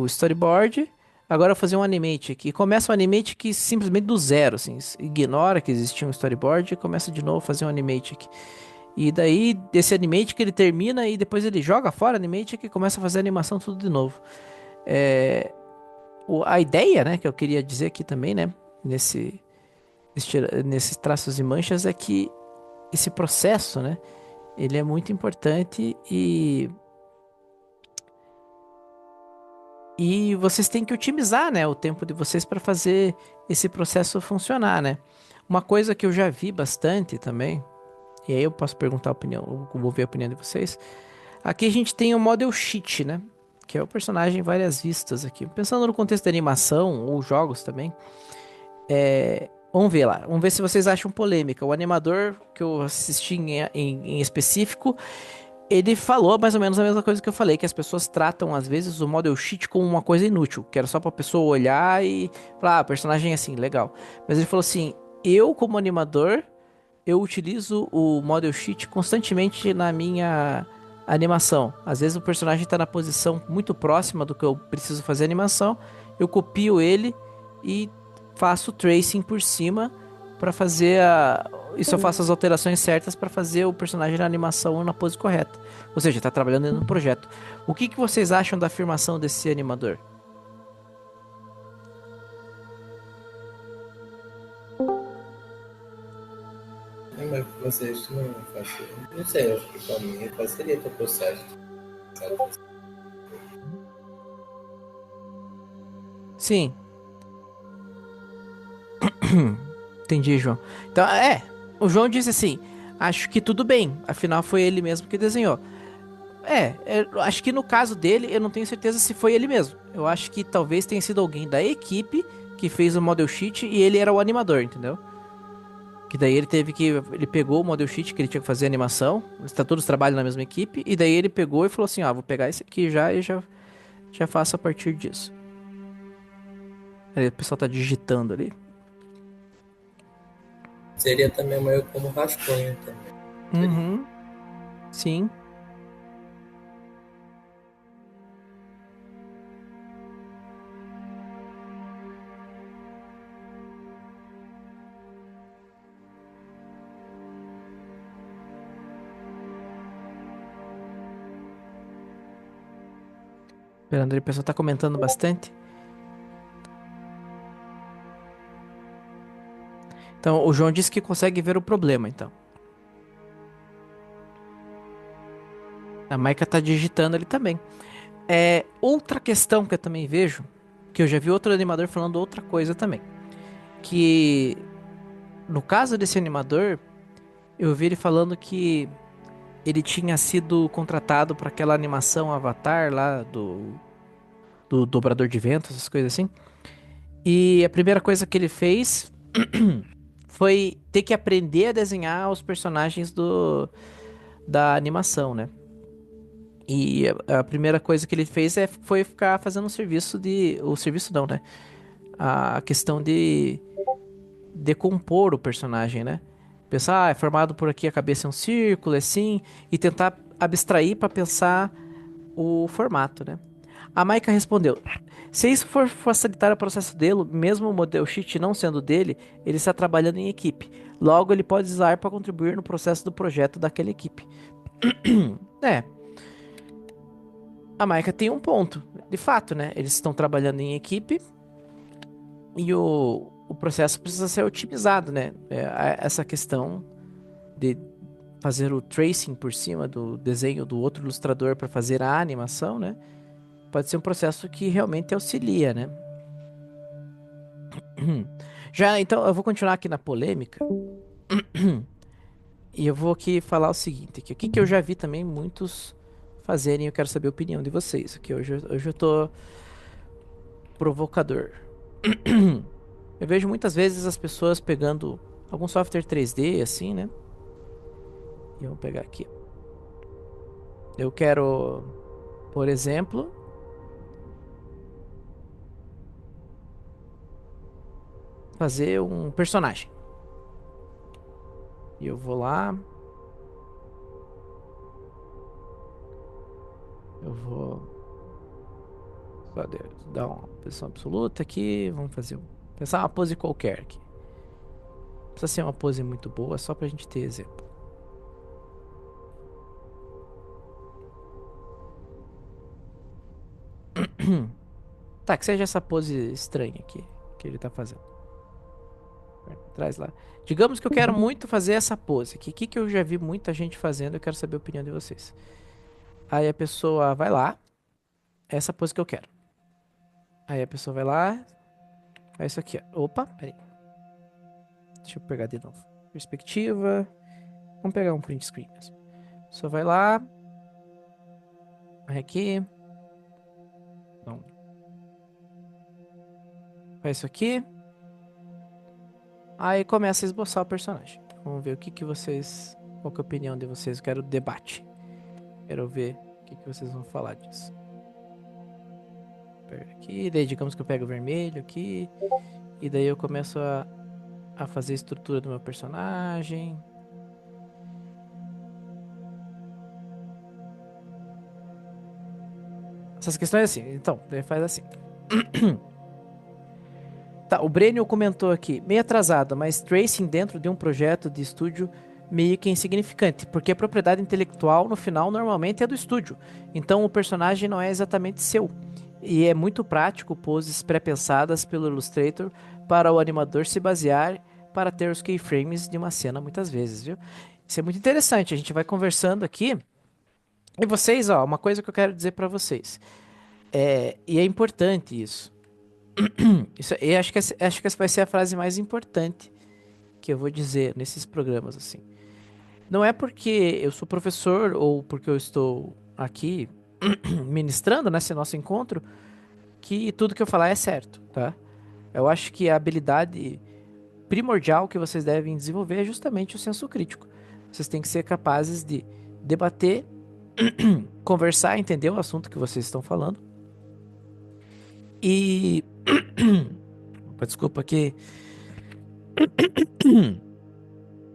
storyboard, agora eu vou fazer um animate aqui. Começa um animate que simplesmente do zero, assim, ignora que existia um storyboard e começa de novo a fazer um animate aqui. E daí, desse animate que ele termina e depois ele joga fora o animate que começa a fazer a animação tudo de novo. É, a ideia, né, que eu queria dizer aqui também, né, nesses traços e manchas é que esse processo, né, ele é muito importante e vocês têm que otimizar, né, o tempo de vocês para fazer esse processo funcionar, né. Uma coisa que eu já vi bastante também, e aí eu posso perguntar a opinião, eu vou ver a opinião de vocês. Aqui a gente tem o Model Sheet, né? Que é o personagem em várias vistas aqui. Pensando no contexto da animação ou jogos também. Vamos ver lá. Vamos ver se vocês acham polêmica. O animador que eu assisti em específico, ele falou mais ou menos a mesma coisa que eu falei. Que as pessoas tratam, às vezes, o Model Sheet como uma coisa inútil. Que era só pra pessoa olhar e falar, personagem é assim, legal. Mas ele falou assim, eu como animador, eu utilizo o Model Sheet constantemente na minha animação. Às vezes o personagem está na posição muito próxima do que eu preciso fazer a animação, eu copio ele e faço tracing por cima para fazer isso eu faço as alterações certas para fazer o personagem na animação na pose correta. Ou seja, está trabalhando dentro do projeto. O que vocês acham da afirmação desse animador? Mas vocês não fazem. Não sei, acho que pra mim facilita o processo. Sabe? Sim. Entendi, João. Então, o João disse assim: acho que tudo bem, afinal foi ele mesmo que desenhou. Acho que no caso dele, eu não tenho certeza se foi ele mesmo. Eu acho que talvez tenha sido alguém da equipe que fez o model sheet e ele era o animador, entendeu? Que daí ele pegou o model sheet que ele tinha que fazer a animação, está todos trabalham na mesma equipe, e daí ele pegou e falou assim, vou pegar esse aqui já e já faço a partir disso. Aí o pessoal tá digitando ali. Seria também meio como rascunho também. Uhum. Sim. Esperando aí, o pessoal tá comentando bastante. Então, o João disse que consegue ver o problema, então. A Maika tá digitando ali também. Outra questão que eu também vejo, que eu já vi outro animador falando outra coisa também. Que no caso desse animador, eu vi ele falando que ele tinha sido contratado para aquela animação Avatar lá do dobrador de ventos, essas coisas assim. E a primeira coisa que ele fez foi ter que aprender a desenhar os personagens da animação, né? E a primeira coisa que ele fez foi ficar fazendo um serviço de... O serviço não, né? A questão de decompor o personagem, né? Pensar, é formado por aqui, a cabeça é um círculo, assim, e tentar abstrair para pensar o formato, né? A Maika respondeu: se isso for facilitar o processo dele, mesmo o model sheet não sendo dele, ele está trabalhando em equipe. Logo, ele pode usar para contribuir no processo do projeto daquela equipe. É, a Maika tem um ponto. De fato, né? Eles estão trabalhando em equipe e o processo precisa ser otimizado, né? Essa questão de fazer o tracing por cima do desenho do outro ilustrador para fazer a animação, né? Pode ser um processo que realmente auxilia, né? Já, então, eu vou continuar aqui na polêmica. E eu vou aqui falar o seguinte, que aqui que eu já vi também muitos fazerem, eu quero saber a opinião de vocês. Aqui hoje eu tô provocador. Eu vejo muitas vezes as pessoas pegando algum software 3D, assim, né? E eu vou pegar aqui. Eu quero, por exemplo, fazer um personagem. E eu vou lá. Eu vou só dar uma posição absoluta aqui. Vamos fazer pensar uma pose qualquer aqui. Não precisa ser uma pose muito boa, só pra gente ter exemplo. Tá, que seja essa pose estranha aqui que ele tá fazendo. Traz lá. Digamos que eu quero muito fazer essa pose aqui. O que eu já vi muita gente fazendo, eu quero saber a opinião de vocês. Aí a pessoa vai lá. Essa pose que eu quero. Aí a pessoa vai lá. Faz isso aqui, ó. Opa, peraí. Deixa eu pegar de novo. Perspectiva. Vamos pegar um print screen mesmo. A pessoa vai lá. Vai aqui. Não. Faz isso aqui. Aí começa a esboçar o personagem. Vamos ver o que vocês... Qual que é a opinião de vocês? Eu quero debate. Quero ver o que vocês vão falar disso. Pega aqui, daí digamos que eu pego o vermelho aqui. E daí eu começo a fazer a estrutura do meu personagem. Essas questões assim. Então, daí faz assim. Tá, o Brênio comentou aqui, meio atrasado, mas tracing dentro de um projeto de estúdio meio que insignificante, porque a propriedade intelectual no final normalmente é do estúdio, então o personagem não é exatamente seu. E é muito prático poses pré-pensadas pelo Illustrator para o animador se basear para ter os keyframes de uma cena muitas vezes, viu? Isso é muito interessante, a gente vai conversando aqui. E vocês, ó, uma coisa que eu quero dizer para vocês, e é importante isso. E acho que essa vai ser a frase mais importante que eu vou dizer nesses programas, assim. Não é porque eu sou professor ou porque eu estou aqui ministrando nesse nosso encontro que tudo que eu falar é certo, tá? Eu acho que a habilidade primordial que vocês devem desenvolver é justamente o senso crítico. Vocês têm que ser capazes de debater, conversar, entender o assunto que vocês estão falando. E... Opa, desculpa aqui.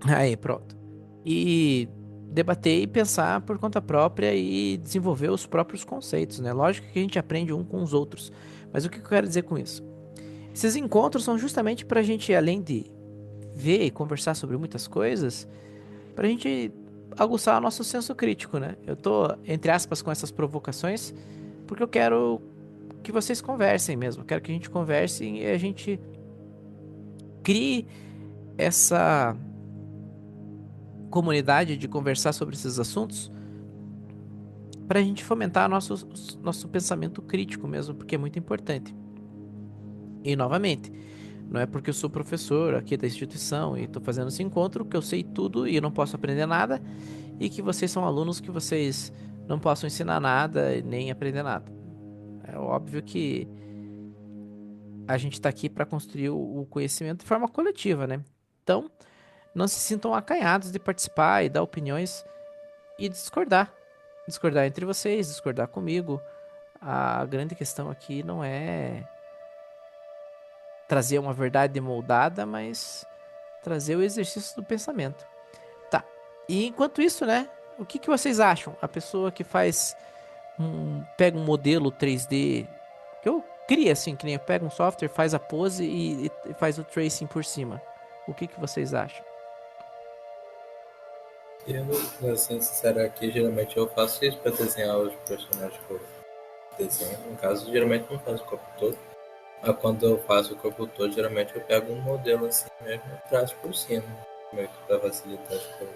Aí, pronto. E debater e pensar por conta própria e desenvolver os próprios conceitos, né? Lógico que a gente aprende um com os outros. Mas o que eu quero dizer com isso? Esses encontros são justamente pra gente, além de ver e conversar sobre muitas coisas, pra gente aguçar o nosso senso crítico, né? Eu tô, entre aspas, com essas provocações porque eu quero que vocês conversem mesmo. Eu quero que a gente converse e a gente crie essa comunidade de conversar sobre esses assuntos pra gente fomentar nosso pensamento crítico mesmo, porque é muito importante. E novamente, não é porque eu sou professor aqui da instituição e tô fazendo esse encontro que eu sei tudo e eu não posso aprender nada, e que vocês são alunos que vocês não possam ensinar nada e nem aprender nada. É óbvio que a gente tá aqui para construir o conhecimento de forma coletiva, né? Então, não se sintam acanhados de participar e dar opiniões e discordar. Discordar entre vocês, discordar comigo. A grande questão aqui não é trazer uma verdade moldada, mas trazer o exercício do pensamento. Tá. E enquanto isso, né? O que vocês acham? A pessoa que pega um modelo 3D que eu cria assim, que nem pega um software, faz a pose e faz o tracing por cima. O que vocês acham? Eu, pra ser sincero aqui, geralmente eu faço isso pra desenhar os personagens que eu desenho. No caso, geralmente não faço o corpo todo. Mas quando eu faço o corpo todo, geralmente eu pego um modelo assim mesmo e traço por cima. Meio que pra facilitar as coisas.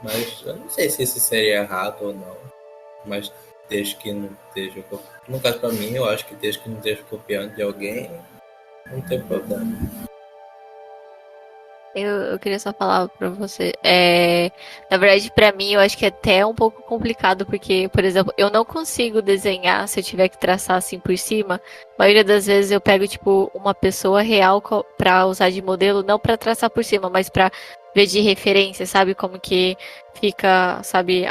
Mas eu não sei se isso seria errado ou não. Mas desde que não esteja... No caso pra mim, eu acho que desde que não esteja copiando de alguém, não tem problema. Eu queria só falar pra você. Na verdade, pra mim, eu acho que é até um pouco complicado, porque, por exemplo, eu não consigo desenhar se eu tiver que traçar assim por cima. A maioria das vezes eu pego, tipo, uma pessoa real pra usar de modelo, não pra traçar por cima, mas pra ver de referência, sabe? Como que fica, sabe,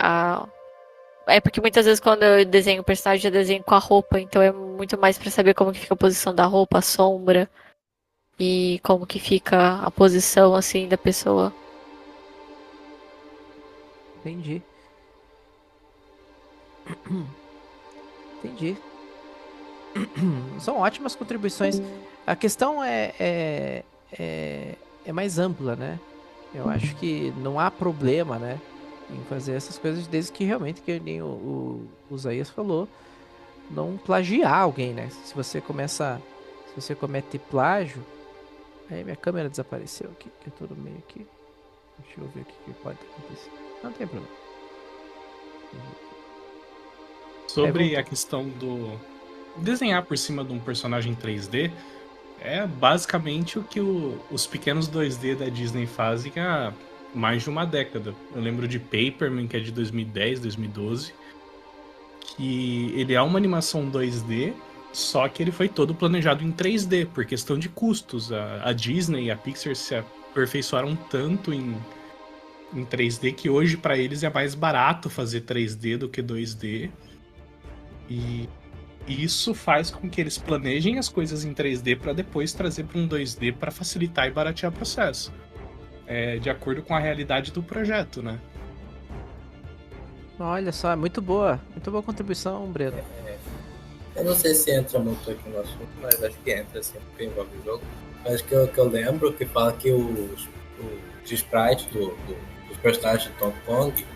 É porque muitas vezes quando eu desenho o personagem, eu desenho com a roupa, então é muito mais pra saber como que fica a posição da roupa, a sombra. E como que fica a posição, assim, da pessoa. Entendi. Entendi. São ótimas contribuições. A questão é mais ampla, né? Eu acho que não há problema, né, em fazer essas coisas, desde que realmente, que nem o Isaías falou, não plagiar alguém, né? Se você comete plágio. Aí minha câmera desapareceu aqui, que eu tô no meio aqui. Deixa eu ver o que pode acontecer. Não tem problema. Sobre a questão do desenhar por cima de um personagem 3D, é basicamente o que os pequenos 2D da Disney fazem há mais de uma década. Eu lembro de Paperman, que é de 2010, 2012, que ele é uma animação 2D, só que ele foi todo planejado em 3D, por questão de custos. A Disney e a Pixar se aperfeiçoaram tanto em 3D que hoje para eles é mais barato fazer 3D do que 2D. E isso faz com que eles planejem as coisas em 3D para depois trazer para um 2D para facilitar e baratear o processo. De acordo com a realidade do projeto, né? Olha só, muito boa contribuição, Breno. Eu não sei se entra muito aqui no assunto, mas acho que entra, assim, porque envolve o jogo. Mas que eu lembro que fala que os sprites dos personagens de Donkey Kong,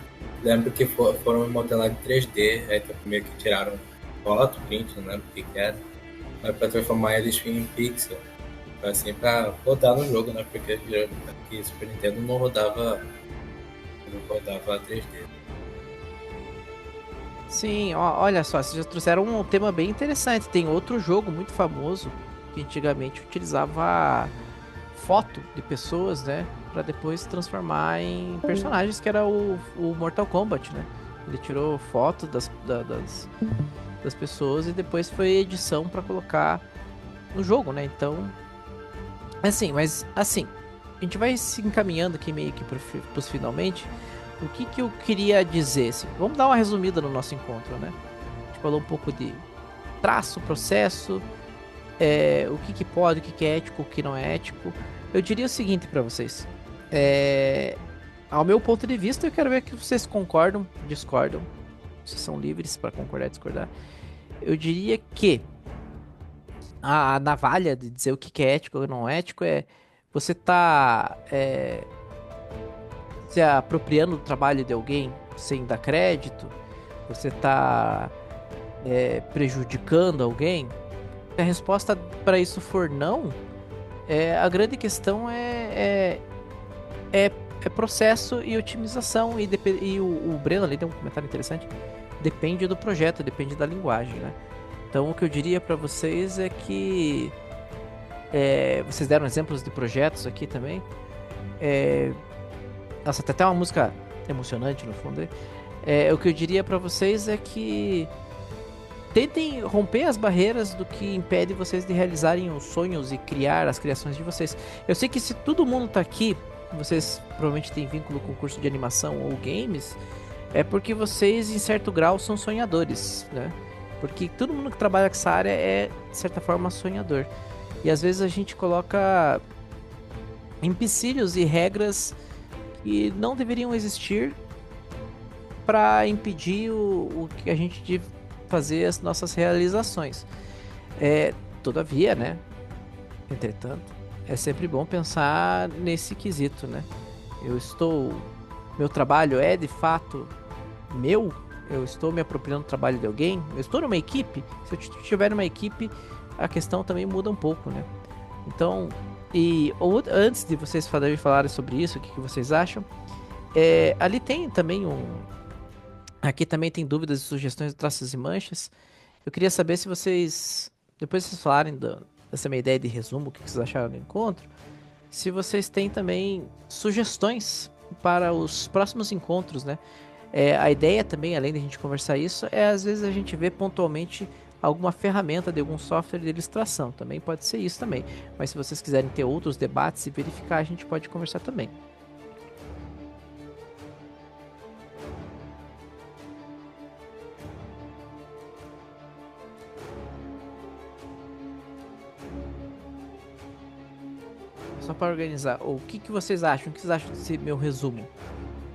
lembro que foram modelados em 3D, aí meio que tiraram foto, print, não lembro o que era, mas pra transformar eles em pixel, assim, pra rodar no jogo, né? Porque aqui Super Nintendo não rodava 3D. Sim, olha só, vocês já trouxeram um tema bem interessante. Tem outro jogo muito famoso que antigamente utilizava foto de pessoas, né, para depois transformar em personagens, que era o Mortal Kombat, né? Ele tirou foto das pessoas e depois foi edição para colocar no jogo, né? Então, assim, mas assim, a gente vai se encaminhando aqui meio que pros finalmente. O que eu queria dizer, assim, vamos dar uma resumida no nosso encontro, né? A gente falou um pouco de traço, processo, o que pode, o que é ético, o que não é ético. Eu diria o seguinte para vocês, ao meu ponto de vista, eu quero ver que vocês concordam, discordam, vocês são livres para concordar e discordar. Eu diria que a navalha de dizer o que é ético ou não ético é você tá se apropriando do trabalho de alguém sem dar crédito, você tá prejudicando alguém. Se a resposta para isso for não, a grande questão é é processo e otimização. E o Breno ali tem um comentário interessante. Depende do projeto, depende da linguagem, né? Então o que eu diria para vocês é que vocês deram exemplos de projetos aqui também. Nossa, tem até uma música emocionante no fundo aí. O que eu diria para vocês é que tentem romper as barreiras do que impede vocês de realizarem os sonhos e criar as criações de vocês. Eu sei que se todo mundo tá aqui, vocês provavelmente têm vínculo com curso de animação ou games, é porque vocês, em certo grau, são sonhadores, né? Porque todo mundo que trabalha com essa área é, de certa forma, sonhador. E às vezes a gente coloca empecilhos e regras que não deveriam existir para impedir o que a gente de fazer as nossas realizações. Todavia, né? Entretanto, é sempre bom pensar nesse quesito, né? Meu trabalho é de fato meu? Eu estou me apropriando do trabalho de alguém? Eu estou numa equipe? Se eu estiver numa equipe, a questão também muda um pouco, né? Então, antes de vocês falarem sobre isso, o que vocês acham? Ali tem também Aqui também tem dúvidas e sugestões de traços e manchas. Eu queria saber se vocês, depois de vocês falarem dessa minha ideia de resumo, o que vocês acharam do encontro, se vocês têm também sugestões para os próximos encontros, né? A ideia também, além de a gente conversar isso, às vezes a gente vê pontualmente alguma ferramenta de algum software de ilustração. Também pode ser isso também. Mas se vocês quiserem ter outros debates e verificar, a gente pode conversar também. Só para organizar, o que vocês acham? O que vocês acham desse meu resumo?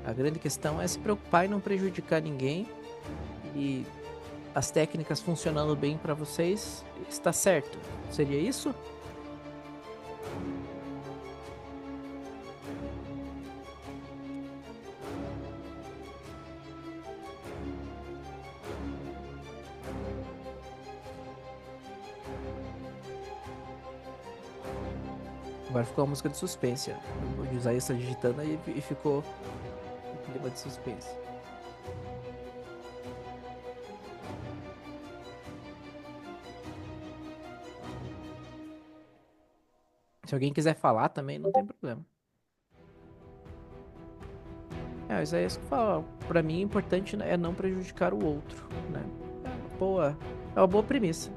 A grande questão é se preocupar e não prejudicar ninguém. E as técnicas funcionando bem para vocês, está certo. Seria isso? Agora ficou uma música de suspense. Eu vou usar isso digitando aí e ficou um clima de suspense. Se alguém quiser falar também, não tem problema. O Isaías fala, pra mim o importante é não prejudicar o outro, né? É uma boa premissa.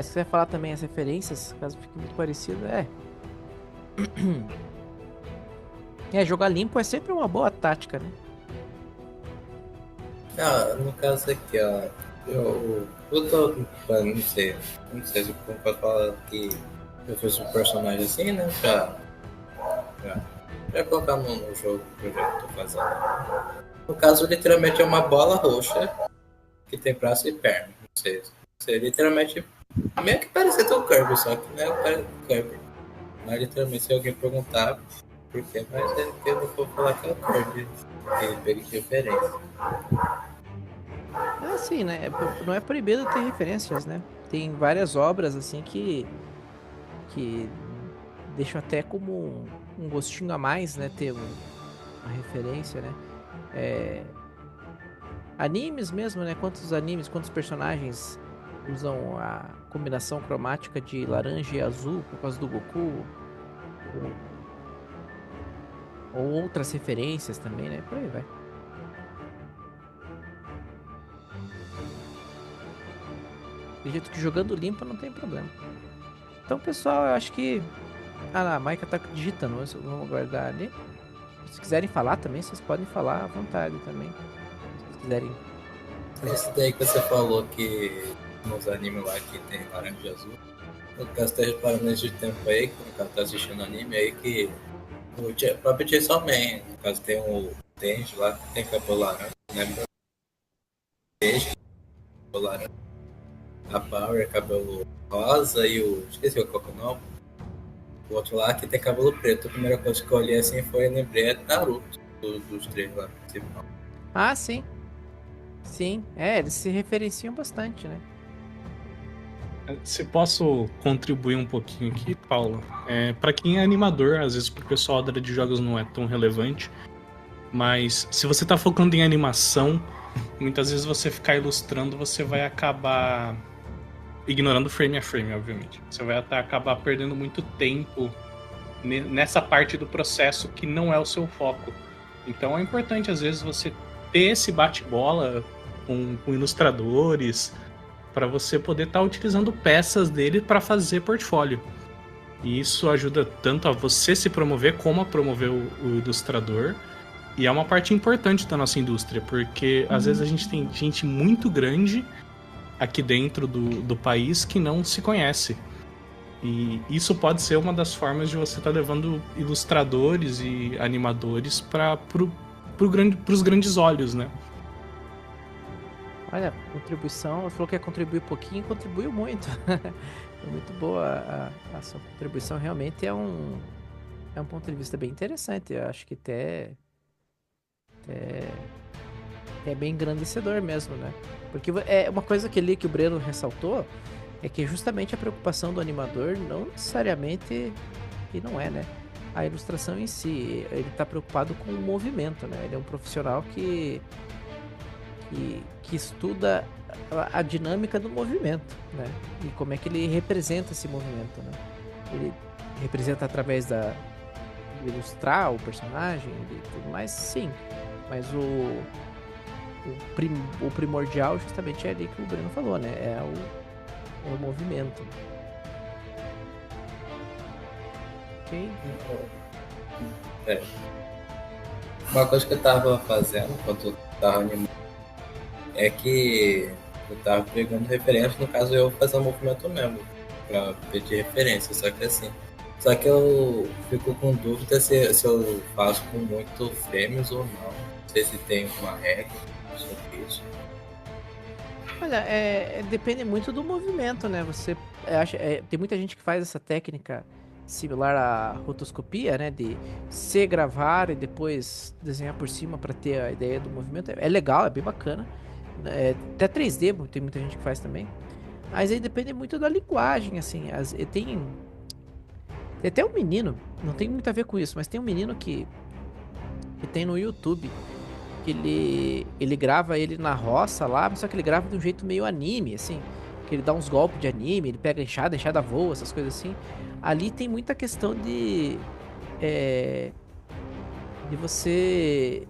Se você falar também as referências, caso fique muito parecido, jogar limpo é sempre uma boa tática, né? No caso aqui, ó, eu não sei se eu posso falar que eu fiz um personagem assim, né? Pra colocar no jogo que eu já tô fazendo. No caso, literalmente é uma bola roxa que tem braço e perna. Não sei, literalmente meio que parece o Kirby, só que não é o Kirby. Mas literalmente, se alguém perguntar por quê, mas é que eu não vou falar que é o Kirby, que peguei de referência. Sim, né? Não é proibido ter referências, né? Tem várias obras assim que deixam até como um gostinho a mais, né? Ter uma referência, né? Animes mesmo, né? Quantos personagens usam a combinação cromática de laranja e azul por causa do Goku? Ou outras referências também, né? Por aí vai. Acredito que jogando limpo não tem problema. Então, pessoal, eu acho que... a Maika tá digitando. Vamos aguardar ali. Se quiserem falar também, vocês podem falar à vontade também. Se vocês quiserem. Esse daí que você falou que nos animes lá que tem laranja e azul. No caso, tá reparando nesse tempo aí, que o cara tá assistindo anime aí, que o próprio Chainsaw Man, no caso, tem Tens lá, tem cabelo laranja, lembra? Tens cabelo laranja. A Power, cabelo rosa e o. Esqueci qual que é o nome. O outro lá que tem cabelo preto. A primeira coisa que eu olhei assim foi lembrei de Naruto, dos três lá. Ah, sim. Sim, eles se referenciam bastante, né? Se posso contribuir um pouquinho aqui, Paulo, para quem é animador, às vezes pro pessoal da área de jogos não é tão relevante, mas se você tá focando em animação, muitas vezes você ficar ilustrando, você vai acabar ignorando frame a frame, obviamente. Você vai até acabar perdendo muito tempo nessa parte do processo que não é o seu foco. Então é importante, às vezes, você ter esse bate-bola com ilustradores, para você poder estar utilizando peças dele para fazer portfólio. E isso ajuda tanto a você se promover como a promover o ilustrador. E é uma parte importante da nossa indústria, porque às vezes a gente tem gente muito grande aqui dentro do país que não se conhece. E isso pode ser uma das formas de você estar levando ilustradores e animadores para os grandes olhos, né? Olha, contribuição, você falou que ia contribuir pouquinho, contribuiu muito. Foi muito boa a sua contribuição, realmente é um ponto de vista bem interessante. Eu acho que até é bem engrandecedor mesmo, né? Porque é uma coisa que ali que o Breno ressaltou, é que justamente a preocupação do animador não necessariamente, e não é, né? A ilustração em si, ele tá preocupado com o movimento, né? Ele é um profissional que estuda a dinâmica do movimento, né? E como é que ele representa esse movimento, né? Ele representa através de ilustrar o personagem e tudo mais, sim. Mas o primordial justamente é ali que o Breno falou, né? É o movimento. Ok? Uma coisa que eu tava fazendo enquanto eu tava animando é que eu tava pegando referência, no caso eu fazer um movimento mesmo, pra pedir referência, só que eu fico com dúvida se eu faço com muito frames ou não. Não sei se tem uma regra sobre isso. Olha, depende muito do movimento, né? Você tem muita gente que faz essa técnica similar à rotoscopia, né? De se gravar e depois desenhar por cima para ter a ideia do movimento. É legal, é bem bacana. Até 3D, tem muita gente que faz também. Mas aí depende muito da linguagem, assim. Tem até um menino, não tem muito a ver com isso, mas tem um menino que tem no YouTube, que ele grava ele na roça lá, só que ele grava de um jeito meio anime, assim. Que ele dá uns golpes de anime, ele pega a enxada voa, essas coisas assim. Ali tem muita questão de você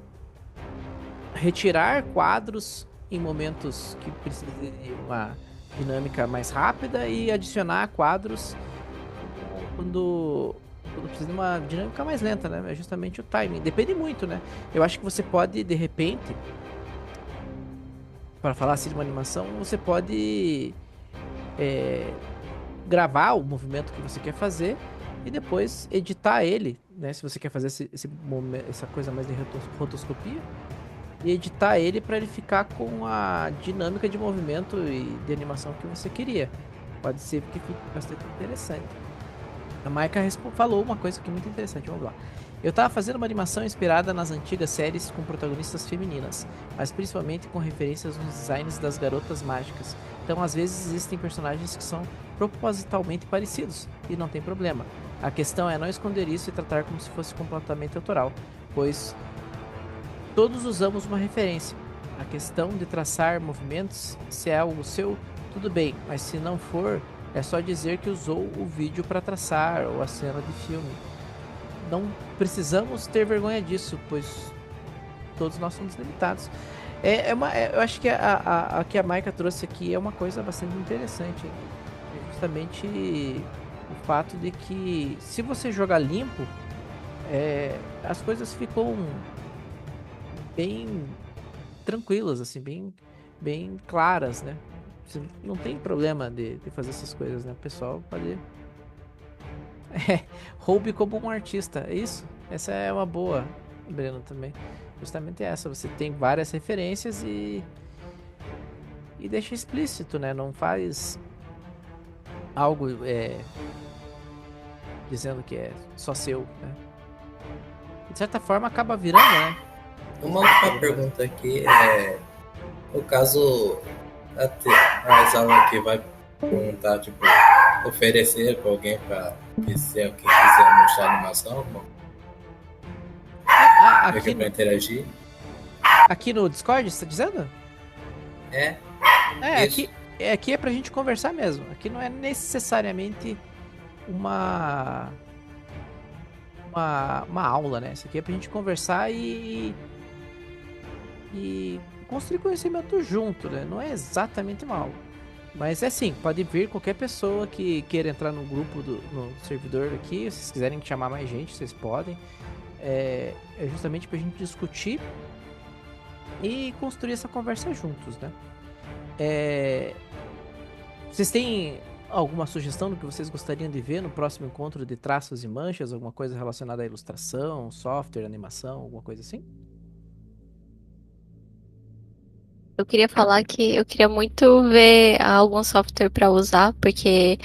retirar quadros em momentos que precisa de uma dinâmica mais rápida e adicionar quadros quando precisa de uma dinâmica mais lenta, né? É justamente o timing. Depende muito, né? Eu acho que você pode, de repente, para falar assim de uma animação, você pode gravar o movimento que você quer fazer e depois editar ele, né? Se você quer fazer essa coisa mais de rotoscopia, e editar ele para ele ficar com a dinâmica de movimento e de animação que você queria. Pode ser que fique bastante interessante. A Maika falou uma coisa que é muito interessante, vamos lá. Eu tava fazendo uma animação inspirada nas antigas séries com protagonistas femininas, mas principalmente com referências nos designs das garotas mágicas. Então, às vezes, existem personagens que são propositalmente parecidos, e não tem problema. A questão é não esconder isso e tratar como se fosse completamente autoral, pois todos usamos uma referência. A questão de traçar movimentos, se é algo seu, tudo bem, mas se não for, é só dizer que usou o vídeo para traçar ou a cena de filme. Não precisamos ter vergonha disso, pois todos nós somos limitados. Eu acho que a que a Maika trouxe aqui é uma coisa bastante interessante. É justamente o fato de que se você jogar limpo, as coisas ficam bem tranquilas, assim, bem claras, né? Você não tem problema de fazer essas coisas, né? O pessoal pode... roube como um artista, é isso? Essa é uma boa Breno, também. Justamente essa, você tem várias referências e deixa explícito, né? Não faz algo dizendo que é só seu, né? De certa forma acaba virando, né? Uma última pergunta aqui no caso, as aulas aqui vai perguntar, tipo, oferecer para alguém para que se alguém quiser mostrar animação, Aqui para interagir. Aqui no Discord, você tá dizendo? É. Isso. Aqui é pra gente conversar mesmo. Aqui não é necessariamente uma aula, né? Isso aqui é pra gente conversar e construir conhecimento junto, né? Não é exatamente uma aula. Mas é sim, pode vir qualquer pessoa que queira entrar no grupo no servidor aqui. Se vocês quiserem chamar mais gente, vocês podem. É justamente pra gente discutir e construir essa conversa juntos, né? Vocês têm alguma sugestão do que vocês gostariam de ver no próximo encontro de traços e manchas? Alguma coisa relacionada à ilustração, software, animação, alguma coisa assim? Eu queria falar que eu queria muito ver algum software para usar, porque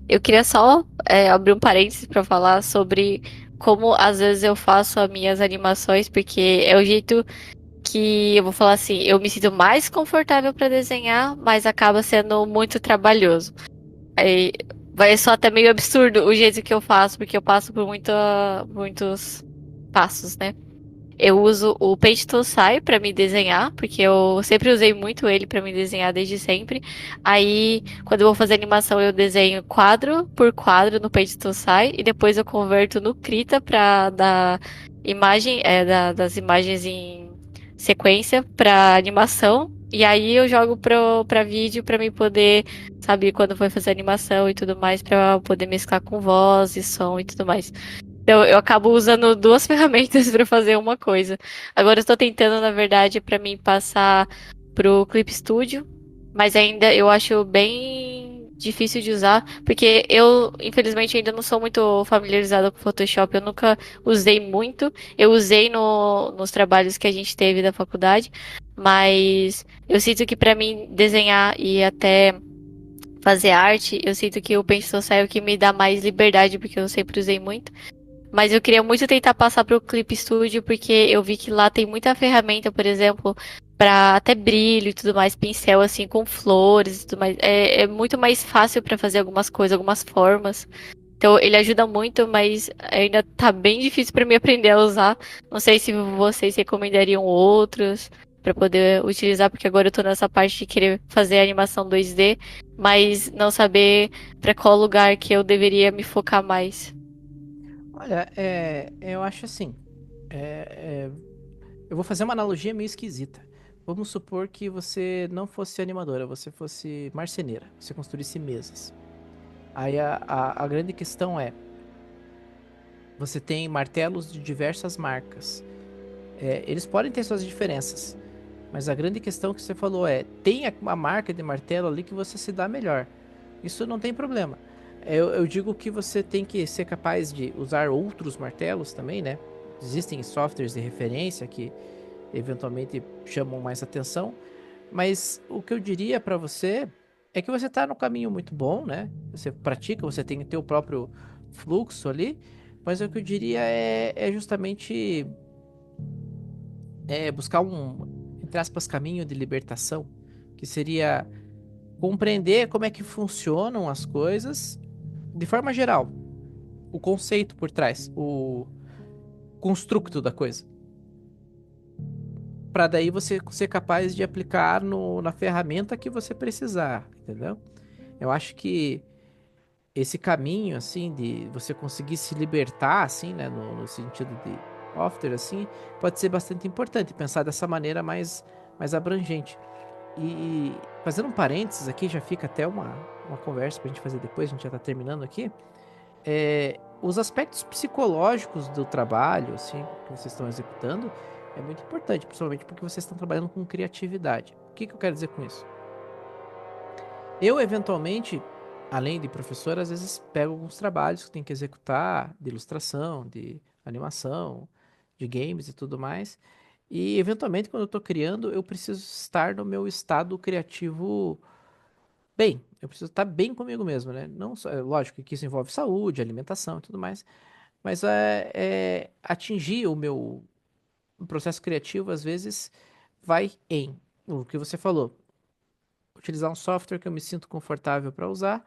eu queria só abrir um parênteses para falar sobre como às vezes eu faço as minhas animações, porque é o jeito que eu vou falar assim, eu me sinto mais confortável para desenhar, mas acaba sendo muito trabalhoso. Aí vai só até meio absurdo o jeito que eu faço, porque eu passo por muitos passos, né? Eu uso o Paint Tool Sai para me desenhar, porque eu sempre usei muito ele para me desenhar desde sempre. Aí, quando eu vou fazer animação, eu desenho quadro por quadro no Paint Tool Sai e depois eu converto no Krita para dar imagem, das imagens em sequência para animação. E aí eu jogo para vídeo para mim poder, sabe, quando for fazer animação e tudo mais, para poder mesclar com voz e som e tudo mais. Então, eu acabo usando duas ferramentas para fazer uma coisa. Agora eu estou tentando, na verdade, para mim passar pro Clip Studio, mas ainda eu acho bem difícil de usar, porque eu, infelizmente, ainda não sou muito familiarizada com Photoshop, eu nunca usei muito. Eu usei nos trabalhos que a gente teve da faculdade, mas eu sinto que para mim desenhar e até fazer arte, eu sinto que o Paint Tool é o que me dá mais liberdade, porque eu sempre usei muito. Mas eu queria muito tentar passar pro Clip Studio, porque eu vi que lá tem muita ferramenta, por exemplo, para até brilho e tudo mais, pincel assim com flores e tudo mais. É muito mais fácil para fazer algumas coisas, algumas formas. Então ele ajuda muito, mas ainda tá bem difícil para mim aprender a usar. Não sei se vocês recomendariam outros para poder utilizar, porque agora eu tô nessa parte de querer fazer animação 2D, mas não saber para qual lugar que eu deveria me focar mais. Olha, eu acho assim. Eu vou fazer uma analogia meio esquisita. Vamos supor que você não fosse animadora, você fosse marceneira, você construísse mesas. Aí a grande questão é: você tem martelos de diversas marcas. Eles podem ter suas diferenças, mas a grande questão que você falou tem uma marca de martelo ali que você se dá melhor. Isso não tem problema. Eu digo que você tem que ser capaz de usar outros martelos também, né? Existem softwares de referência que eventualmente chamam mais atenção, mas o que eu diria para você é que você tá no caminho muito bom, né? Você pratica, você tem o teu próprio fluxo ali, mas o que eu diria é justamente buscar entre aspas, caminho de libertação, que seria compreender como é que funcionam as coisas de forma geral, o conceito por trás, o construto da coisa, para daí você ser capaz de aplicar na ferramenta que você precisar, entendeu? Eu acho que esse caminho, assim, de você conseguir se libertar, assim, né, no sentido de software, assim, pode ser bastante importante, pensar dessa maneira mais abrangente. E fazendo um parênteses aqui, já fica até uma conversa pra gente fazer depois, a gente já tá terminando aqui. Os aspectos psicológicos do trabalho, assim, que vocês estão executando, é muito importante, principalmente porque vocês estão trabalhando com criatividade. O que eu quero dizer com isso? Eu, eventualmente, além de professor, às vezes pego alguns trabalhos que tem que executar de ilustração, de animação, de games e tudo mais. E eventualmente, quando eu tô criando, eu preciso estar no meu estado criativo bem. Eu preciso estar bem comigo mesmo, né? Não só, é lógico que isso envolve saúde, alimentação e tudo mais, mas é atingir o processo criativo, às vezes, vai em o que você falou, utilizar um software que eu me sinto confortável para usar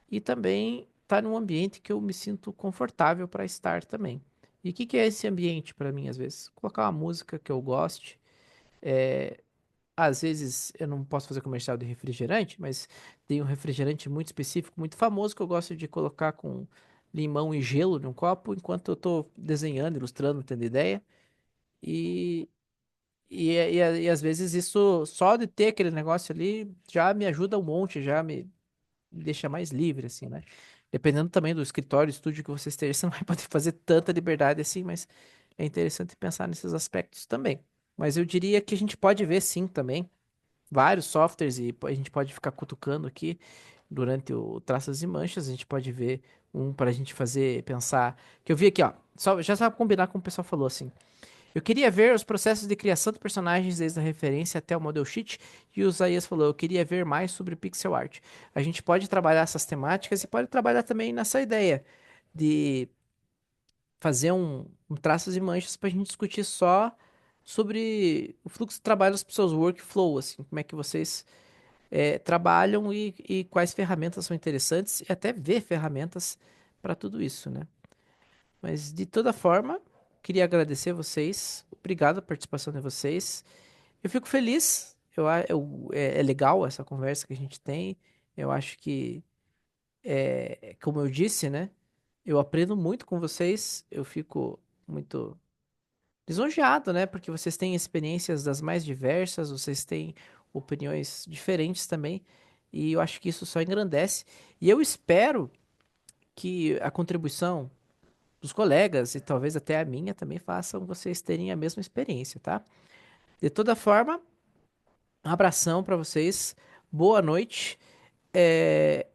e também estar num ambiente que eu me sinto confortável para estar também. E o que que é esse ambiente para mim, às vezes? Colocar uma música que eu goste. Às vezes eu não posso fazer comercial de refrigerante, mas tem um refrigerante muito específico, muito famoso, que eu gosto de colocar com limão e gelo num copo enquanto eu estou desenhando, ilustrando, tendo ideia. E, e às vezes isso, só de ter aquele negócio ali, já me ajuda um monte, já me deixa mais livre, assim, né? Dependendo também do escritório, estúdio que você esteja, você não vai poder fazer tanta liberdade assim, mas é interessante pensar nesses aspectos também. Mas eu diria que a gente pode ver sim também vários softwares e a gente pode ficar cutucando aqui durante o Traças e Manchas, a gente pode ver um para a gente fazer, pensar, que eu vi aqui, ó, só, já sabe combinar com o pessoal falou assim, eu queria ver os processos de criação de personagens desde a referência até o model sheet, e o Isaías falou, eu queria ver mais sobre pixel art. A gente pode trabalhar essas temáticas e pode trabalhar também nessa ideia de fazer um traços e manchas para a gente discutir só sobre o fluxo de trabalho das pessoas, o workflow, assim, como é que vocês trabalham e quais ferramentas são interessantes, e até ver ferramentas para tudo isso, né? Mas de toda forma, queria agradecer vocês. Obrigado pela participação de vocês. Eu fico feliz. É legal essa conversa que a gente tem. Eu acho que, como eu disse, né? Eu aprendo muito com vocês. Eu fico muito lisonjeado, né? Porque vocês têm experiências das mais diversas, vocês têm opiniões diferentes também. E eu acho que isso só engrandece. E eu espero que a contribuição dos colegas e talvez até a minha também façam vocês terem a mesma experiência, tá? De toda forma, um abração para vocês, boa noite. É,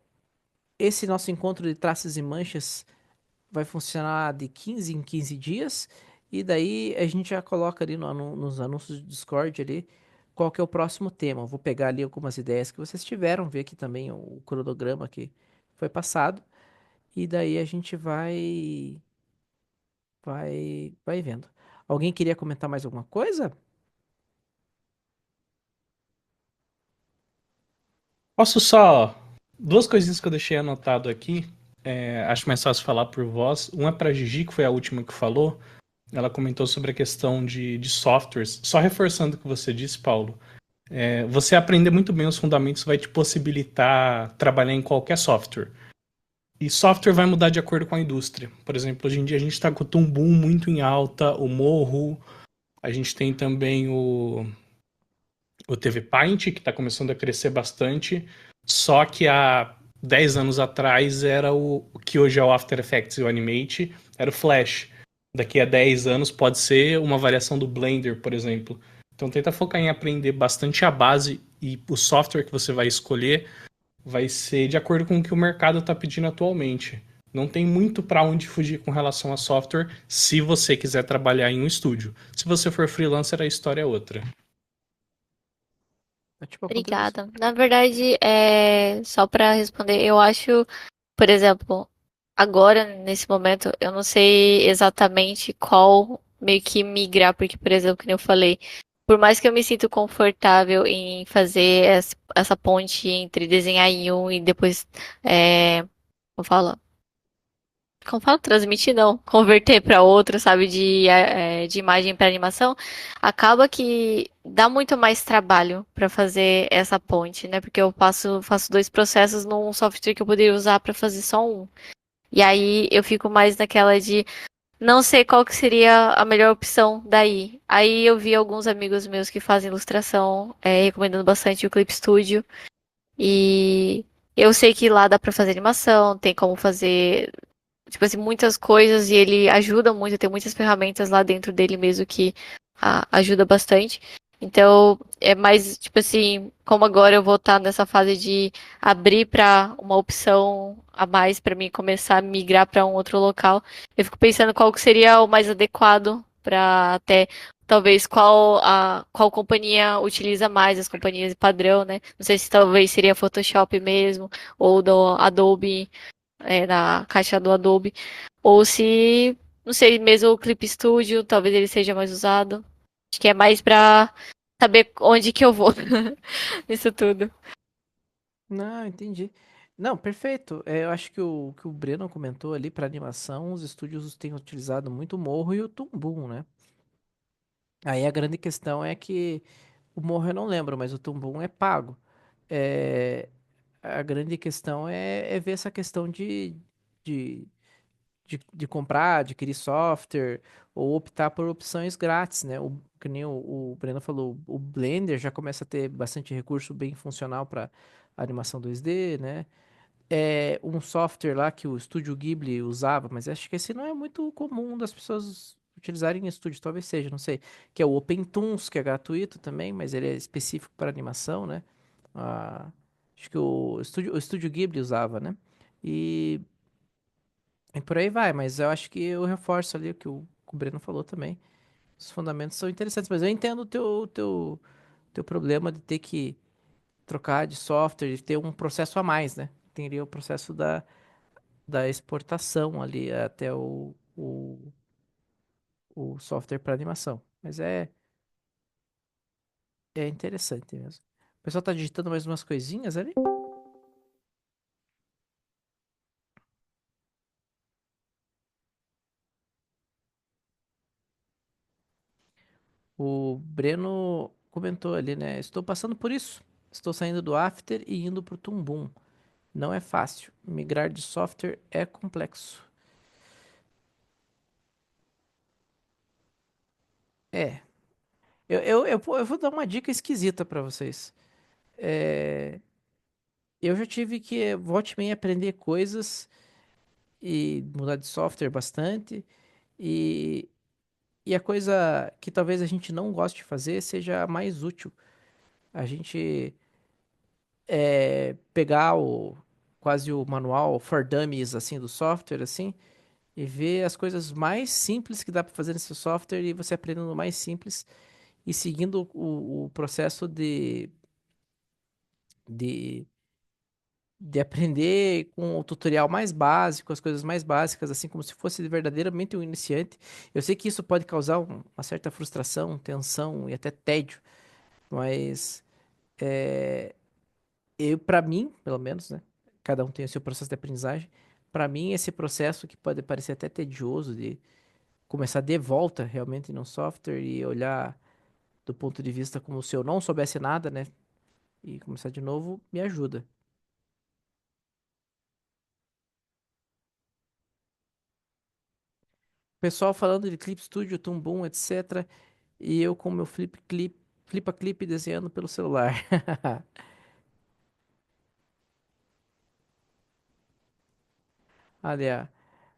Esse nosso encontro de traços e manchas vai funcionar de 15 em 15 dias e daí a gente já coloca ali nos anúncios do Discord ali qual que é o próximo tema. Eu vou pegar ali algumas ideias que vocês tiveram, ver aqui também o cronograma que foi passado e daí a gente vai vendo. Alguém queria comentar mais alguma coisa? Posso só. Duas coisinhas que eu deixei anotado aqui. Acho mais fácil falar por voz. Uma é para Gigi, que foi a última que falou. Ela comentou sobre a questão de softwares. Só reforçando o que você disse, Paulo. Você aprender muito bem os fundamentos vai te possibilitar trabalhar em qualquer software. E software vai mudar de acordo com a indústria. Por exemplo, hoje em dia a gente está com o Tumbum muito em alta, o Morro. A gente tem também o TV Paint, que está começando a crescer bastante. Só que há 10 anos atrás era o que hoje é o After Effects e o Animate, era o Flash. Daqui a 10 anos pode ser uma variação do Blender, por exemplo. Então tenta focar em aprender bastante a base e o software que você vai escolher vai ser de acordo com o que o mercado está pedindo atualmente. Não tem muito para onde fugir com relação a software se você quiser trabalhar em um estúdio. Se você for freelancer, a história é outra. É tipo a contribuição. Obrigada. Na verdade, só para responder, eu acho, por exemplo, agora, nesse momento, eu não sei exatamente qual meio que migrar, porque, por exemplo, como eu falei, por mais que eu me sinta confortável em fazer essa ponte entre desenhar em um e depois, como fala? Como fala? Transmitir, não. Converter para outro, sabe? De imagem para animação. Acaba que dá muito mais trabalho para fazer essa ponte, né? Porque eu faço dois processos num software que eu poderia usar para fazer só um. E aí eu fico mais naquela de não sei qual que seria a melhor opção daí. Aí eu vi alguns amigos meus que fazem ilustração, recomendando bastante o Clip Studio. E eu sei que lá dá para fazer animação, tem como fazer, tipo assim, muitas coisas e ele ajuda muito, tem muitas ferramentas lá dentro dele mesmo que ajuda bastante. Então, é mais, tipo assim, como agora eu vou estar nessa fase de abrir para uma opção a mais para mim começar a migrar para um outro local, eu fico pensando qual que seria o mais adequado para até talvez qual companhia utiliza mais, as companhias padrão, né? Não sei se talvez seria Photoshop mesmo, ou do Adobe, na caixa do Adobe, ou se, não sei, mesmo o Clip Studio, talvez ele seja mais usado. Acho que é mais pra saber onde que eu vou nisso tudo. Não, entendi. Não, perfeito. Eu acho que o Breno comentou ali para animação, os estúdios têm utilizado muito o Morro e o Toon Boom, né? Aí a grande questão é que o Morro eu não lembro, mas o Toon Boom é pago. É, a grande questão é ver essa questão de, de comprar, adquirir software ou optar por opções grátis, né? Que nem o Breno falou, o Blender já começa a ter bastante recurso bem funcional para animação 2D, né? Um software lá que o Estúdio Ghibli usava, mas acho que esse não é muito comum das pessoas utilizarem em estúdio, talvez seja, não sei, que é o OpenToons, que é gratuito também, mas ele é específico para animação, né? Ah, acho que o Estúdio Ghibli usava, né? E, e por aí vai, mas eu acho que eu reforço ali o que o Breno falou também. Os fundamentos são interessantes, mas eu entendo o teu problema de ter que trocar de software e ter um processo a mais, né? Teria o processo da exportação ali até o software para animação. Mas é interessante mesmo. O pessoal tá digitando mais umas coisinhas ali. O Breno comentou ali, né? Estou passando por isso. Estou saindo do After e indo pro Tumbum. Não é fácil. Migrar de software é complexo. É. Eu vou dar uma dica esquisita para vocês. É, eu já tive que, volte e meia, aprender coisas e mudar de software bastante. E, e a coisa que talvez a gente não goste de fazer seja a mais útil. A gente pegar quase o manual for dummies assim do software assim e ver as coisas mais simples que dá para fazer nesse software e você aprendendo o mais simples e seguindo o processo de, de aprender com o tutorial mais básico, as coisas mais básicas, assim como se fosse verdadeiramente um iniciante. Eu sei que isso pode causar uma certa frustração, tensão e até tédio, mas para mim, pelo menos, né? Cada um tem o seu processo de aprendizagem. Para mim, esse processo que pode parecer até tedioso de começar de volta realmente no software e olhar do ponto de vista como se eu não soubesse nada, né? E começar de novo, me ajuda. Pessoal falando de Clip Studio, Toon Boom, etc. E eu com meu Flipa Clip desenhando pelo celular. Aliás,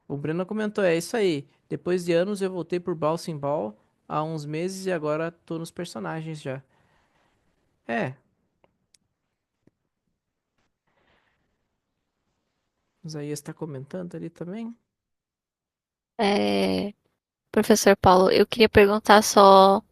o Breno comentou, é isso aí. Depois de anos eu voltei por Bouncing Ball há uns meses e agora tô nos personagens já. É, o Isaías está comentando ali também. É, professor Paulo, eu queria perguntar só.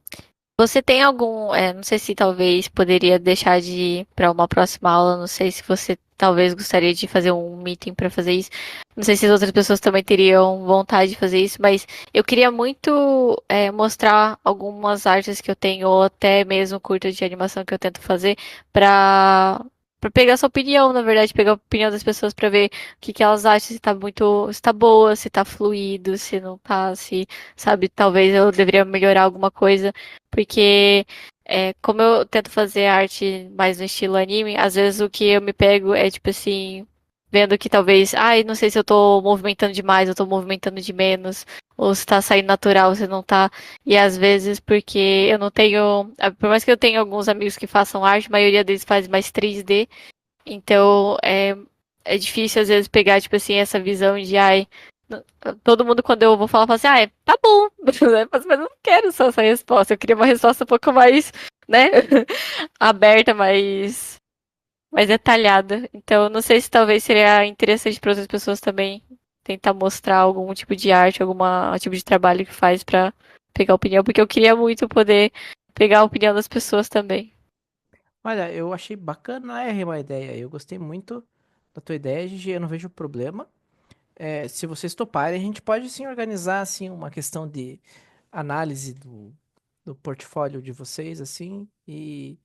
Você tem algum, não sei se talvez poderia deixar de ir para uma próxima aula, não sei se você talvez gostaria de fazer um meeting para fazer isso. Não sei se as outras pessoas também teriam vontade de fazer isso, mas eu queria muito mostrar algumas artes que eu tenho, ou até mesmo curtas de animação que eu tento fazer, para pegar sua opinião, na verdade, pegar a opinião das pessoas para ver o que que elas acham, se tá boa, se tá fluido, se não tá, se, sabe, talvez eu deveria melhorar alguma coisa. Porque, como eu tento fazer arte mais no estilo anime, às vezes o que eu me pego é tipo assim, vendo que talvez, ai, não sei se eu tô movimentando demais, eu tô movimentando de menos, ou se tá saindo natural, se não tá. E às vezes porque eu não tenho, por mais que eu tenha alguns amigos que façam arte, a maioria deles faz mais 3D, então é difícil às vezes pegar, tipo assim, essa visão de, ai, todo mundo, quando eu vou falar, fala assim, tá bom, né? Mas eu não quero só essa resposta. Eu queria uma resposta um pouco mais, né? Aberta, mais detalhada. Então, não sei se talvez seria interessante para outras pessoas também tentar mostrar algum tipo de arte, algum tipo de trabalho que faz para pegar opinião, porque eu queria muito poder pegar a opinião das pessoas também. Olha, eu achei bacana a ideia. Eu gostei muito da tua ideia, Gigi. Eu não vejo problema. Se vocês toparem, a gente pode sim organizar assim uma questão de análise do portfólio de vocês, assim, e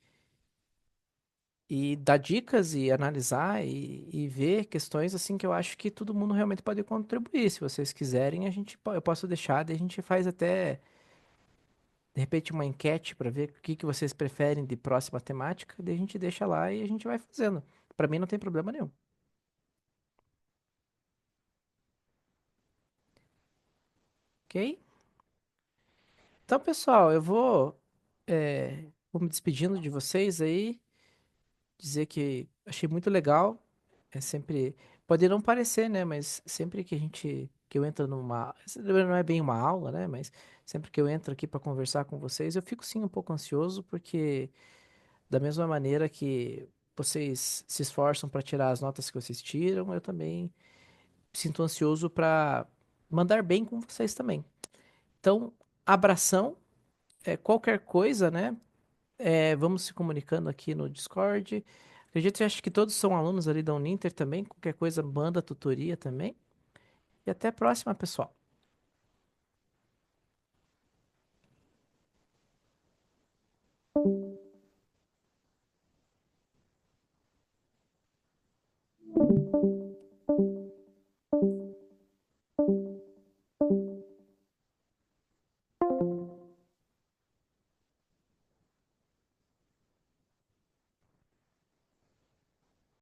dar dicas e analisar e ver questões assim que eu acho que todo mundo realmente pode contribuir. Se vocês quiserem, eu posso deixar, daí a gente faz até de repente uma enquete para ver o que que vocês preferem de próxima temática, daí a gente deixa lá e a gente vai fazendo. Para mim não tem problema nenhum. Ok? Então, pessoal, vou me despedindo de vocês aí, dizer que achei muito legal. É sempre, pode não parecer, né? Mas sempre que eu entro não é bem uma aula, né? Mas sempre que eu entro aqui para conversar com vocês, eu fico sim um pouco ansioso, porque da mesma maneira que vocês se esforçam para tirar as notas que vocês tiram, eu também me sinto ansioso para mandar bem com vocês também. Então, abração, qualquer coisa, né? Vamos se comunicando aqui no Discord. Acredito, acho que todos são alunos ali da Uninter também. Qualquer coisa, manda tutoria também. E até a próxima, pessoal.